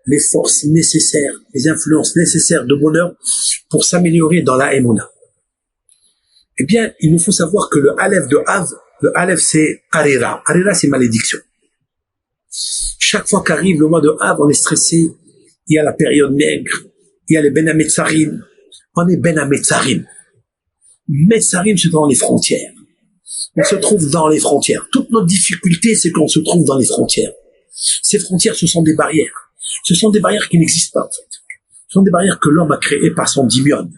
les forces nécessaires, les influences nécessaires de bonheur pour s'améliorer dans la Emouna. Eh bien, il nous faut savoir que le Aleph de Av, le Aleph c'est Harira. Harira c'est malédiction. Chaque fois qu'arrive le mois de Av, on est stressé, il y a la période maigre, il y a les Ben HaMetzarim, on est Ben HaMetzarim. Metzarim, c'est dans les frontières. On se trouve dans les frontières. Toute notre difficulté, c'est qu'on se trouve dans les frontières. Ces frontières, ce sont des barrières. Ce sont des barrières qui n'existent pas, en fait. Ce sont des barrières que l'homme a créées par son dimion.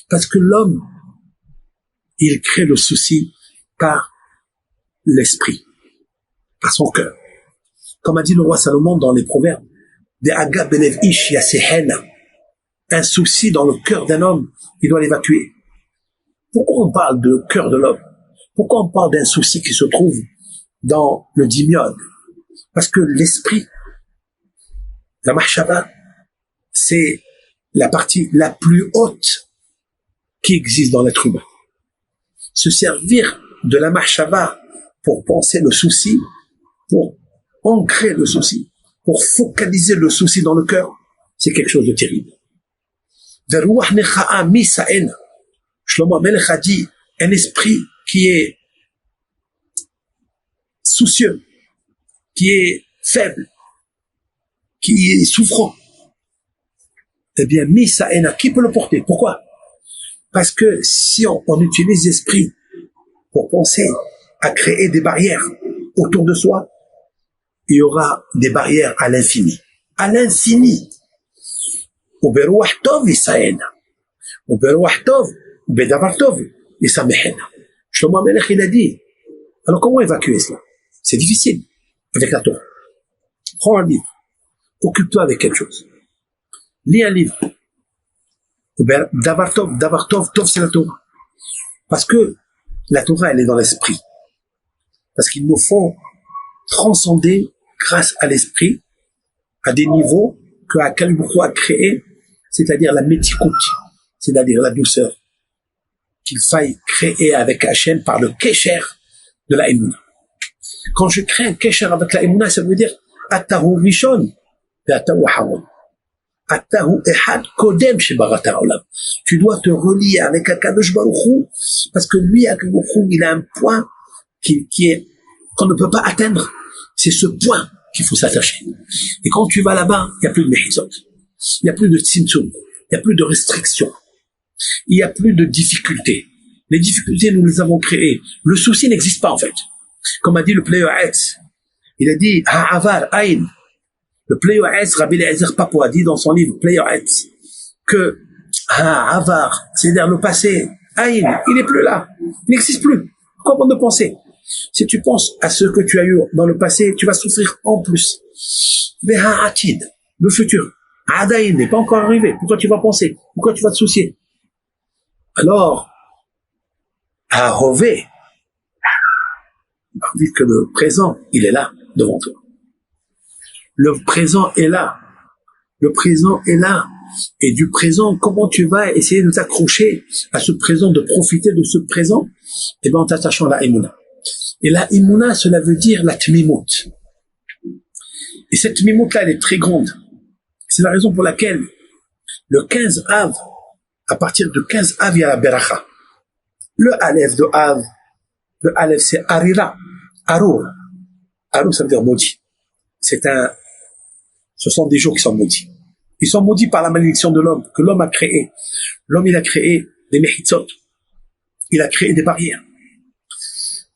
Parce que l'homme, il crée le souci par l'esprit, par son cœur. Comme a dit le roi Salomon dans les Proverbes, de Aga Belev Ish Yasehena, un souci dans le cœur d'un homme, il doit l'évacuer. Pourquoi on parle de cœur de l'homme? Pourquoi on parle d'un souci qui se trouve dans le dimion? Parce que l'esprit, la mahshava, c'est la partie la plus haute qui existe dans l'être humain. Se servir de la mahshava pour penser le souci, pour ancrer le souci, pour focaliser le souci dans le cœur, c'est quelque chose de terrible. Veruach necha'a misa'en. Shlomo Amelech a dit, un esprit qui est soucieux, qui est faible, qui est souffrant. Eh bien, misa'en, qui peut le porter? Pourquoi? Parce que si on utilise l'esprit pour penser à créer des barrières autour de soi, il y aura des barrières à l'infini. À l'infini. Uberuach tov Isaïna. Uberuach tov, ubedavar tov, Isamehena. Shlomo Amelech, il a dit. Alors comment évacuer cela? C'est difficile. Avec la Torah. Prends un livre. Occupe-toi avec quelque chose. Lis un livre. Davar tov, tov c'est la Torah. Parce que la Torah, elle est dans l'esprit. Parce qu'il nous faut transcender grâce à l'esprit à des niveaux que Akadosh Baruch Hu a créé, c'est-à-dire la métikout, c'est-à-dire la douceur, qu'il faille créer avec Hachem par le kesher de la Emouna. Quand je crée un kesher avec la Emouna, ça veut dire Atahu Rishon et Atahu Haron. Atahu Ehad Kodem Shebarat Haolam. Tu dois te relier avec Akadosh Baruch Hu, parce que lui, Akadosh Baruch Hu, il a un point qu'on ne peut pas atteindre. C'est ce point qu'il faut s'attacher. Et quand tu vas là-bas, il n'y a plus de mechizot. Il n'y a plus de tzimtzum. Il n'y a plus de restrictions. Il n'y a plus de difficultés. Les difficultés, nous les avons créées. Le souci n'existe pas, en fait. Comme a dit le Pleo Haetz. Il a dit, Ha'avar, Aïn. Le Pleo Haetz, Rabbi Eliezer Papo a dit dans son livre, Pleo Haetz, que Ha'avar, c'est-à-dire le passé, Aïn, il n'est plus là. Il n'existe plus. Comment de penser? Si tu penses à ce que tu as eu dans le passé, tu vas souffrir en plus. Ve'ha'atid, le futur. Adaïn n'est pas encore arrivé. Pourquoi tu vas penser? Pourquoi tu vas te soucier? Alors, Ha'hové, dit que le présent, il est là, devant toi. Le présent est là. Le présent est là. Et du présent, comment tu vas essayer de t'accrocher à ce présent, de profiter de ce présent? Eh bien, en t'attachant à la Emouna. Et la Emouna, cela veut dire la Tmimout. Et cette Tmimout-là, elle est très grande. C'est la raison pour laquelle le 15 Av, à partir de 15 Av, il y a la Beracha. Le Aleph de Av, le Aleph c'est Arira, Arur. Arur, ça veut dire maudit. Ce sont des jours qui sont maudits. Ils sont maudits par la malédiction de l'homme, que l'homme a créé. L'homme, il a créé des mechitzot. Il a créé des barrières.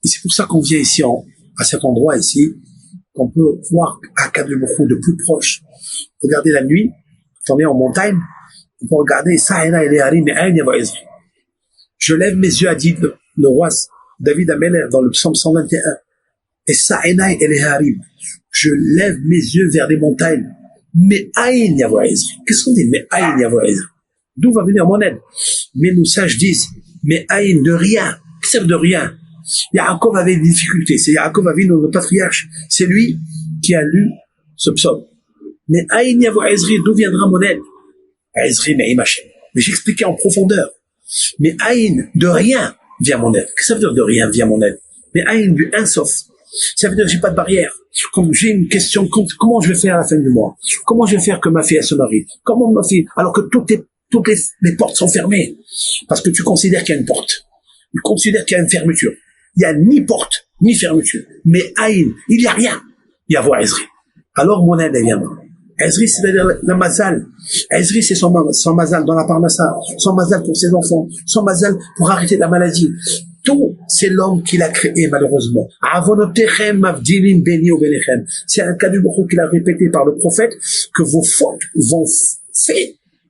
Et c'est pour ça qu'on vient ici, à cet endroit ici, qu'on peut voir Akadosh Baruch Hu de plus proche. Regardez la nuit, quand on est en montagne, on peut regarder Sa'ena et Leharim et Aïn Yava Ezri. Je lève mes yeux, a dit le roi David Ameler dans le psaume 121. Et Sa'ena et Leharim. Je lève mes yeux vers les montagnes. Mais Aïn Yava Ezri. Qu'est-ce qu'on dit? Mais Aïn Yava Ezri. D'où va venir mon aide? Mais nos sages disent, mais Aïn de rien. Qui sert de rien? Yaakov avait des difficultés. C'est Yaakov avait notre patriarche. C'est lui qui a lu ce psaume. Mais Aïn Yavo Ezri, d'où viendra mon aide? Ezri Me'im Hashem. Mais j'expliquais en profondeur. Mais Aïn, de rien, vient mon aide. Qu'est-ce que ça veut dire de rien vient mon aide? Mais Aïn, du insof. Ça veut dire que j'ai pas de barrière. Comme j'ai une question, comment je vais faire à la fin du mois? Comment je vais faire que ma fille elle se marie? Comment ma fille, alors que toutes les portes sont fermées? Parce que tu considères qu'il y a une porte. Tu considères qu'il y a une fermeture. Il n'y a ni porte, ni fermeture. Mais Aïn, il n'y a rien. Il y a Ezri. Alors mon aide, elle viendra. Ezri, c'est-à-dire la mazal. Ezri, c'est son mazal dans la parnassa, son mazal pour ses enfants, son mazal pour arrêter la maladie. Tout, c'est l'homme qui l'a créé, malheureusement. Avonotechem mavdilim beni ou benechem. C'est un cas du beaucoup qu'il a répété par le prophète, que vos fautes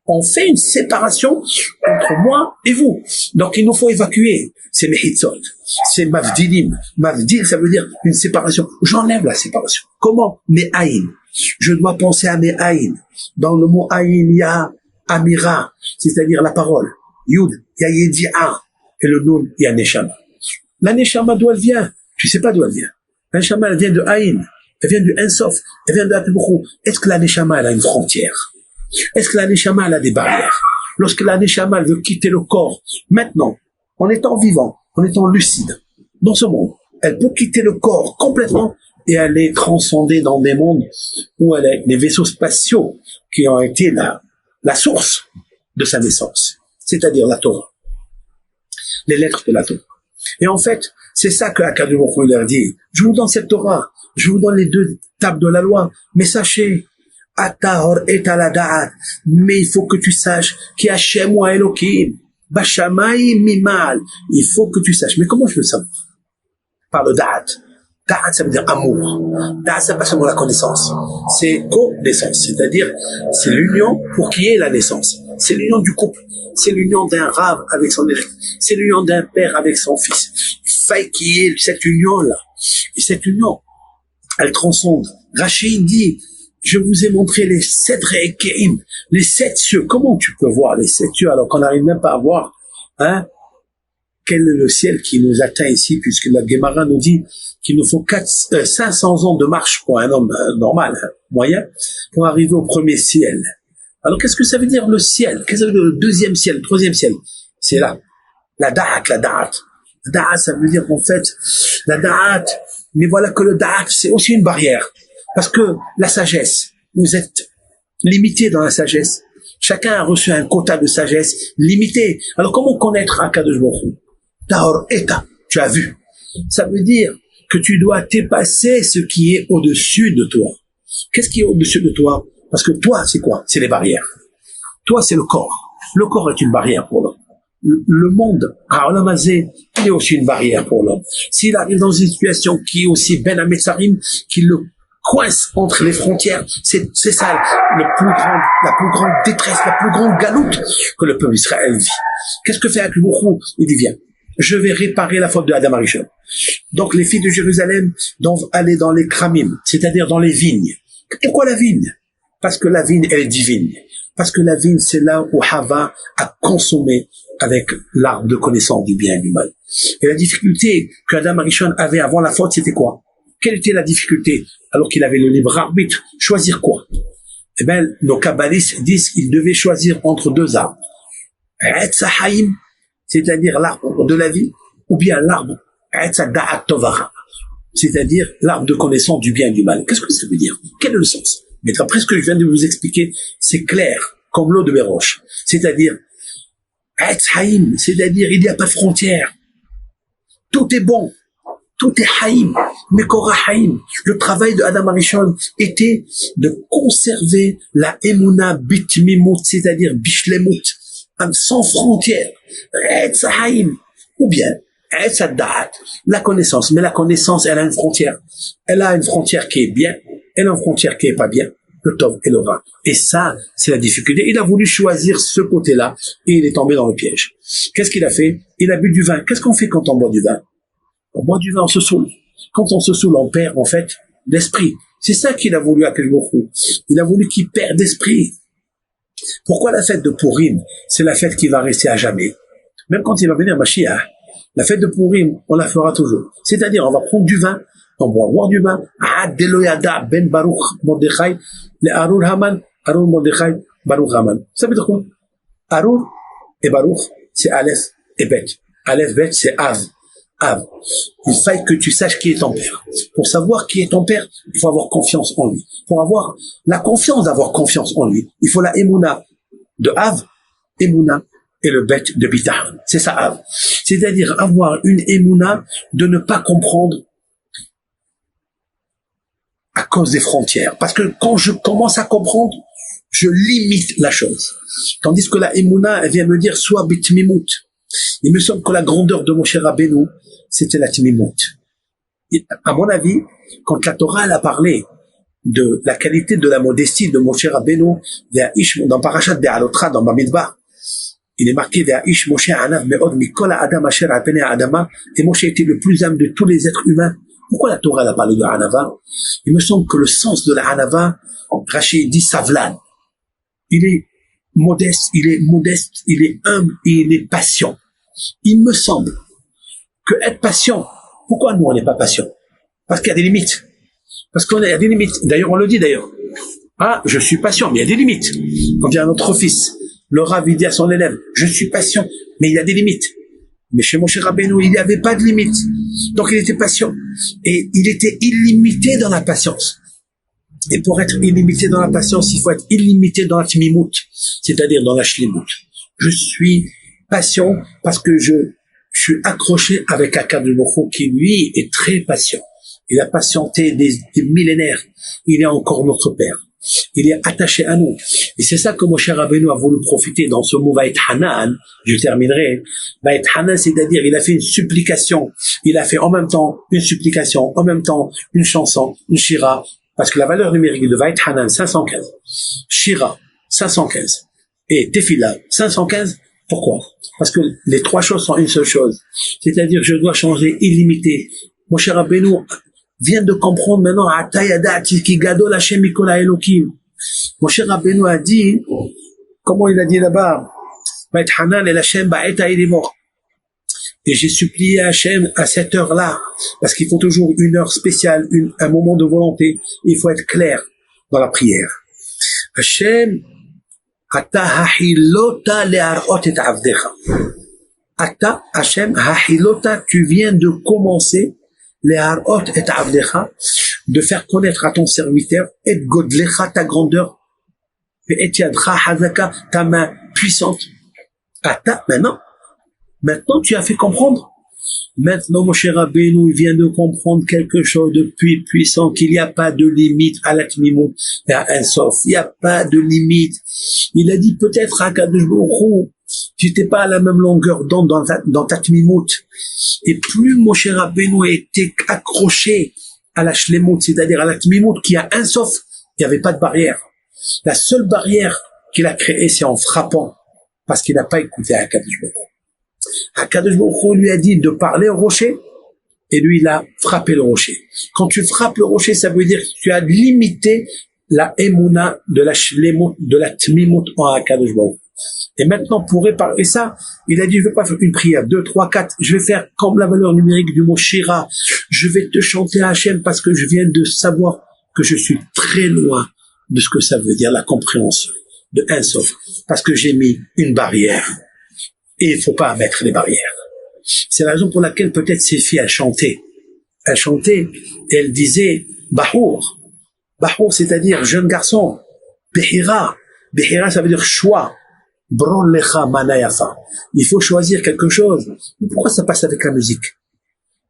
on fait une séparation entre moi et vous. Donc, il nous faut évacuer ces mehitzot, ces mavdilim. Mavdil, ça veut dire une séparation. J'enlève la séparation. Comment? Me'aïn. Je dois penser à Me'aïn. Dans le mot Aïn, il y a Amira, c'est-à-dire la parole. Yud, il y a Yedi'a. Et le Nun, il y a Neshama. La Neshama, d'où elle vient? Tu sais pas d'où elle vient. La Neshama, elle vient de Aïn. Elle vient du Ensof. Elle vient de Akiboukou. Est-ce que la Neshama, elle a une frontière? Est-ce que la Neshama, elle a des barrières? Lorsque la Neshama, elle veut quitter le corps, maintenant, en étant vivant, en étant lucide, dans ce monde, elle peut quitter le corps complètement et aller transcender dans des mondes où elle a des vaisseaux spatiaux qui ont été la source de sa naissance, c'est-à-dire la Torah, les lettres de la Torah. Et en fait, c'est ça que Akadosh Baruch Hu leur dit. Je vous donne cette Torah, je vous donne les deux tables de la loi, mais sachez, Atahor et Aladat, mais il faut que tu saches qui Hashem ou Elohim, Bashamay Mimal, il faut que tu saches. Mais comment je veux savoir? Par le Da'at. Da'at, ça veut dire amour. Da'at, c'est pas seulement la connaissance. C'est connaissance. C'est-à-dire, c'est l'union pour qu'il y ait la naissance. C'est l'union du couple. C'est l'union d'un rave avec son élève. C'est l'union d'un père avec son fils. Il faut qu'il y ait cette union-là. Et cette union, elle transcende. Rachid dit, je vous ai montré les 7 re'ekim, les 7 cieux. Comment tu peux voir les 7 cieux alors qu'on n'arrive même pas à voir, hein? Quel est le ciel qui nous atteint ici, puisque la Gemara nous dit qu'il nous faut 500 ans de marche pour un homme normal, hein, moyen, pour arriver au premier ciel. Alors qu'est-ce que ça veut dire le ciel? Qu'est-ce que ça veut dire le deuxième ciel, le troisième ciel? C'est là. La da'at, la da'at. La da'at, ça veut dire qu'en fait, la da'at, mais voilà que le da'at, c'est aussi une barrière. Parce que la sagesse, vous êtes limité dans la sagesse. Chacun a reçu un quota de sagesse limité. Alors comment connaître Akadosh Baruch Hu? Tahor Eta, tu as vu. Ça veut dire que tu dois dépasser ce qui est au-dessus de toi. Qu'est-ce qui est au-dessus de toi? Parce que toi, c'est quoi? C'est les barrières. Toi, c'est le corps. Le corps est une barrière pour l'homme. Le monde, il est aussi une barrière pour l'homme. S'il arrive dans une situation qui est aussi ben à Metzarim, qui le coince entre les frontières, c'est ça la plus grande détresse, la plus grande galoute que le peuple d'Israël vit. Qu'est-ce que fait Akadosh Baruch Hu? Il dit, viens, je vais réparer la faute de Adam Arishon. Donc les filles de Jérusalem doivent aller dans les kramim, c'est-à-dire dans les vignes. Pourquoi la vigne? Parce que la vigne, elle est divine. Parce que la vigne, c'est là où Hava a consommé avec l'arbre de connaissance du bien et du mal. Et la difficulté que Adam Arishon avait avant la faute, c'était quoi? Quelle était la difficulté? Alors qu'il avait le libre arbitre, choisir quoi? Eh bien, nos kabbalistes disent qu'il devait choisir entre 2 arbres. Etz Haïm, c'est-à-dire l'arbre de la vie, ou bien l'arbre Etz Da'at Tovara, c'est-à-dire l'arbre de connaissance du bien et du mal. Qu'est-ce que ça veut dire? Quel est le sens? Mais d'après ce que je viens de vous expliquer, c'est clair, comme l'eau de Béroche. C'est-à-dire, Etz Haïm, c'est-à-dire il n'y a pas de frontière. Tout est bon. Tout est haïm, mais Korah haïm. Le travail de Adam Arishon était de conserver la emuna bitmimut, c'est-à-dire bishlemut, sans frontières. Etz haïm. Ou bien, etz da'at, la connaissance. Mais la connaissance, elle a une frontière. Elle a une frontière qui est bien, elle a une frontière qui est pas bien. Le tov et le ra. Et ça, c'est la difficulté. Il a voulu choisir ce côté-là et il est tombé dans le piège. Qu'est-ce qu'il a fait? Il a bu du vin. Qu'est-ce qu'on fait quand on boit du vin? On boit du vin, on se saoule. Quand on se saoule, on perd, en fait, l'esprit. C'est ça qu'il a voulu à Akadosh Baruch Hu. Il a voulu qu'il perde d'esprit. Pourquoi la fête de Purim? C'est la fête qui va rester à jamais. Même quand il va venir Mashiach, la fête de Purim, on la fera toujours. C'est-à-dire, on va prendre du vin, on va boire du vin. Ad Deloyada ben Baruch Mordechai, le Arur Haman, Arur Mordechai, Baruch Haman. Ça veut dire quoi? Arur et Baruch, c'est Aleph et Bet. Aleph, Bet, c'est Av. Il faut que tu saches qui est ton père. Pour savoir qui est ton père, il faut avoir confiance en lui. Pour avoir la confiance d'avoir confiance en lui, il faut la Emouna de Av, Emouna et le Bet de Bitah. C'est ça Av. C'est-à-dire avoir une Emouna de ne pas comprendre à cause des frontières. Parce que quand je commence à comprendre, je limite la chose. Tandis que la Emouna, elle vient me dire soit Bitmimut. Il me semble que la grandeur de Moshe Rabbeinu, c'était la Timimut. À mon avis, quand la Torah elle a parlé de la qualité de la modestie de Moshe Rabbeinu, dans Parashat Be'alotra, dans Bamidbar, il est marqué Ve'aish Moshe Anav Me'od Mikol Adam Asher Apene Adama, et Moshe était le plus âme de tous les êtres humains. Pourquoi la Torah elle a parlé de Anava? Il me semble que le sens de la Anava, Rachid dit Savlan. Il est modeste, il est humble et il est patient. Il me semble que être patient, pourquoi nous on n'est pas patient? Parce qu'il y a des limites. Parce qu'il y a des limites. D'ailleurs, on le dit d'ailleurs. Ah, je suis patient, mais il y a des limites. Quand il y a notre fils, le Rav dit à son élève, je suis patient, mais il y a des limites. Mais chez Moshe Rabbeinu, il n'y avait pas de limites. Donc il était patient. Et il était illimité dans la patience. Et pour être illimité dans la patience, il faut être illimité dans la tmimout, c'est-à-dire dans la shlimut. Je suis patient parce que je suis accroché avec Akadosh Baruch Hu qui, lui, est très patient. Il a patienté des millénaires. Il est encore notre Père. Il est attaché à nous. Et c'est ça que Moshe Rabbeinu a voulu profiter dans ce mot Vaït Hanan. Je terminerai. Vaït Hanan, c'est-à-dire, il a fait une supplication. Il a fait en même temps une supplication, en même temps une chanson, une shira. Parce que la valeur numérique de Vaït Hanan, 515. Shira, 515. Et Tefila, 515. Pourquoi? Parce que les trois choses sont une seule chose. C'est-à-dire, je dois changer illimité. Moshe Rabbeinu vient de comprendre maintenant Moshe Rabbeinu a dit, comment il a dit là-bas, et j'ai supplié Hachem à cette heure-là, parce qu'il faut toujours une heure spéciale, un moment de volonté, il faut être clair dans la prière. Hachem, Ata hahilota le'arot et avdecha. Ata, Hachem, hahilota, tu viens de commencer le'arot et avdecha, de faire connaître à ton serviteur, et godlecha, ta grandeur, et yadcha hazaka, ta main puissante. Ata, maintenant tu as fait comprendre. Maintenant, Moshe Rabbeinu vient de comprendre quelque chose de puissant, qu'il n'y a pas de limite à la tmimout, à un sof. Il n'y a pas de limite. Il a dit peut-être à Kadosh Baruch Hu, tu n'étais pas à la même longueur d'onde dans ta tmimout. Et plus Moshe Rabbeinu était accroché à la shlemut, c'est-à-dire à la tmimout, qui a un sof, il n'y avait pas de barrière. La seule barrière qu'il a créée, c'est en frappant, parce qu'il n'a pas écouté à Kadosh Baruch Hu. Akadosh Baruch Hu lui a dit de parler au rocher, et lui il a frappé le rocher. Quand tu frappes le rocher, ça veut dire que tu as limité la émouna de la shlemut, de la tmimout en Akadosh Baruch Hu. Et maintenant, pour réparer ça, il a dit, je ne vais pas faire une prière, 2, 3, 4, je vais faire comme la valeur numérique du mot shira. Je vais te chanter à Hachem parce que je viens de savoir que je suis très loin de ce que ça veut dire, la compréhension de un sauf, parce que j'ai mis une barrière. Et il ne faut pas mettre les barrières. C'est la raison pour laquelle peut-être ces filles, elles chantaient. Elles chantaient et elles disaient Bahour. Bahour, c'est-à-dire jeune garçon. Behira. Behira, ça veut dire choix. Bron lecha manayafa. Il faut choisir quelque chose. Mais pourquoi ça passe avec la musique?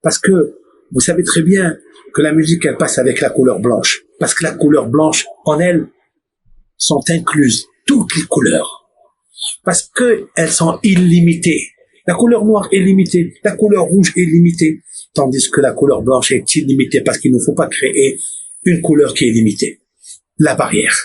Parce que vous savez très bien que la musique, elle passe avec la couleur blanche. Parce que la couleur blanche, en elle, sont incluses toutes les couleurs. Parce que elles sont illimitées. La couleur noire est limitée, la couleur rouge est limitée, tandis que la couleur blanche est illimitée parce qu'il ne faut pas créer une couleur qui est limitée. La barrière.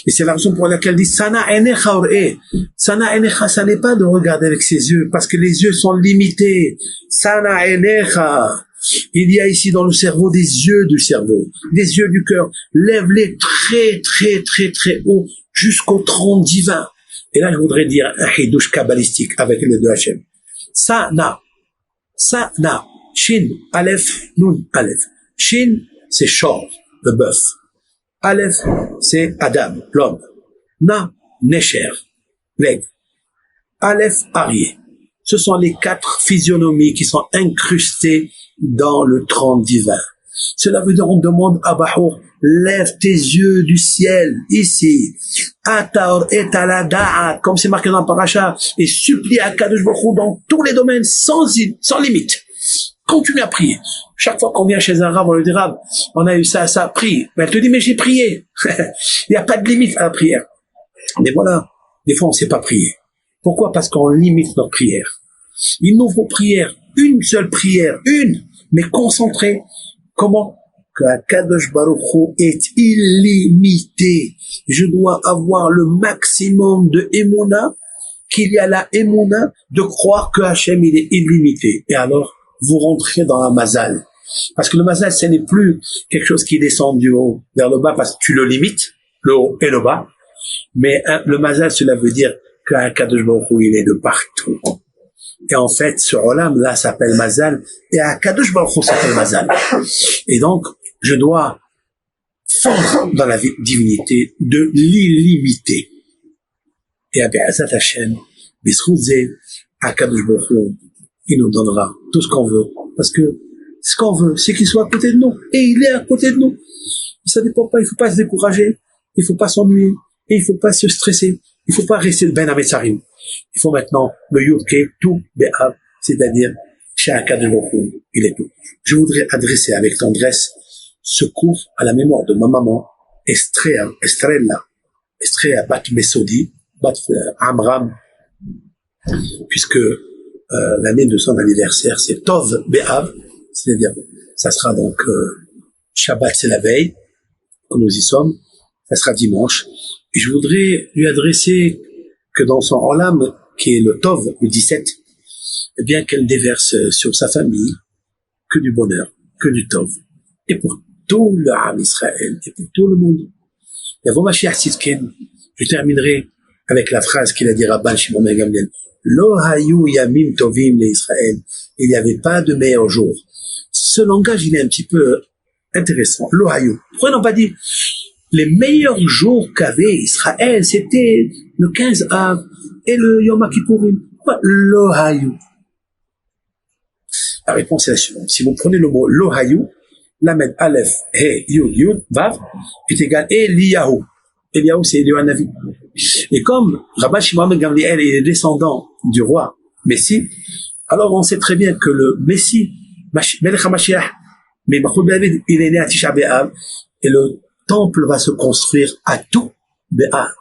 Et c'est la raison pour laquelle dit Sana enecha or'e. Sana enecha, ça n'est pas de regarder avec ses yeux, parce que les yeux sont limités. Sana enecha. Il y a ici dans le cerveau des yeux du cerveau, des yeux du cœur. Lève-les très, très, très, très haut jusqu'au trône divin. Et là, je voudrais dire un hidouche kabbalistique avec les deux Hachem. Sana, Shin, Aleph, Nun, Aleph. Shin, c'est Shor, le bœuf. Aleph, c'est Adam, l'homme. Na, Nesher, l'aigle. Aleph, Arié. Ce sont les 4 physionomies qui sont incrustées dans le trône divin. Cela veut dire, on demande à Bahour, lève tes yeux du ciel, ici, Ataor et Aladaat, comme c'est marqué dans le paracha, et supplie à Kadosh Baruch Hu dans tous les domaines, sans limite. Continue à prier. Chaque fois qu'on vient chez un rab, on lui dit, rab, on a eu ça, prie. Mais elle te dit, mais j'ai prié. Il n'y a pas de limite à la prière. Mais voilà, des fois on ne sait pas prier. Pourquoi? Parce qu'on limite notre prière. Il nous faut prière, une seule prière, mais concentrée. Comment? Que Kadosh Baruch Hu est illimité. Je dois avoir le maximum de émouna, qu'il y a la émouna de croire que Hachem il est illimité. Et alors, vous rentrez dans un mazal. Parce que le mazal, ce n'est plus quelque chose qui descend du haut vers le bas parce que tu le limites, le haut et le bas. Mais le mazal, cela veut dire que Kadosh Baruch Hu, il est de partout. Et en fait, ce olam là s'appelle mazal, et Kadosh Baruch Hu s'appelle mazal. Et donc, je dois fondre dans la divinité de l'illimité. Et à Be'ezat Hashem, B'zchut Kadosh Baruch Hu, il nous donnera tout ce qu'on veut. Parce que ce qu'on veut, c'est qu'il soit à côté de nous. Et il est à côté de nous. Ça dépend pas, il faut pas se décourager, il faut pas s'ennuyer, et il faut pas se stresser, il faut pas rester le ben ametsarim. Il faut maintenant le yudke tout be'av, c'est-à-dire chacun de nos il est tout. Je voudrais adresser avec tendresse ce cours à la mémoire de ma maman, Estrella Bat Mesodi, Bat Amram, puisque l'année de son anniversaire, c'est Tov Be'av, c'est-à-dire, ça sera donc Shabbat, c'est la veille, que nous y sommes, ça sera dimanche, et je voudrais lui adresser que dans son Olam, qui est le Tov, le 17, eh bien qu'elle déverse sur sa famille que du bonheur, que du Tov, et pour tout le Ham Israël, et pour tout le monde. Et avant Mashiach Tzidken, je terminerai avec la phrase qu'il a dit Rabban Shimon ben Gamliel, Lo hayu yamim tovim le Israël. Il n'y avait pas de meilleur jour. Ce langage, il est un petit peu intéressant. Lo hayu. Pourquoi n'ont pas dit les meilleurs jours qu'avait Israël, c'était le 15 Av et le Yom Kippourim. Pourquoi Lo hayu? La réponse est la suivante. Si vous prenez le mot Lo hayu, Lamed Aleph, He, Yud, Yud, Vav, est égal Eliyahu. Eliyahu, c'est Eliyahu Navi. Et comme Rabban Shimon ben Gamliel est descendant du roi Messie, alors on sait très bien que le Messie, Melech HaMashiach, mais Malchut David, il est né à Tisha B'Av, et le temple va se construire à tout B'Av.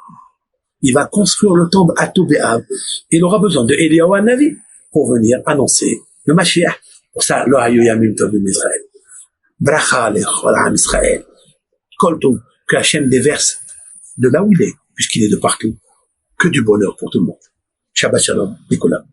Il va construire le temple à tout B'Av. Il aura besoin de Eliyahu Navi pour venir annoncer le Mashiach. Pour ça, Lo hayu yamim tovim Israël. Bracha lechol Am Israël. Kol tov, que Hachem déverse de là où il est, puisqu'il est de partout, que du bonheur pour tout le monde. Shabbat Shalom, Nicolas.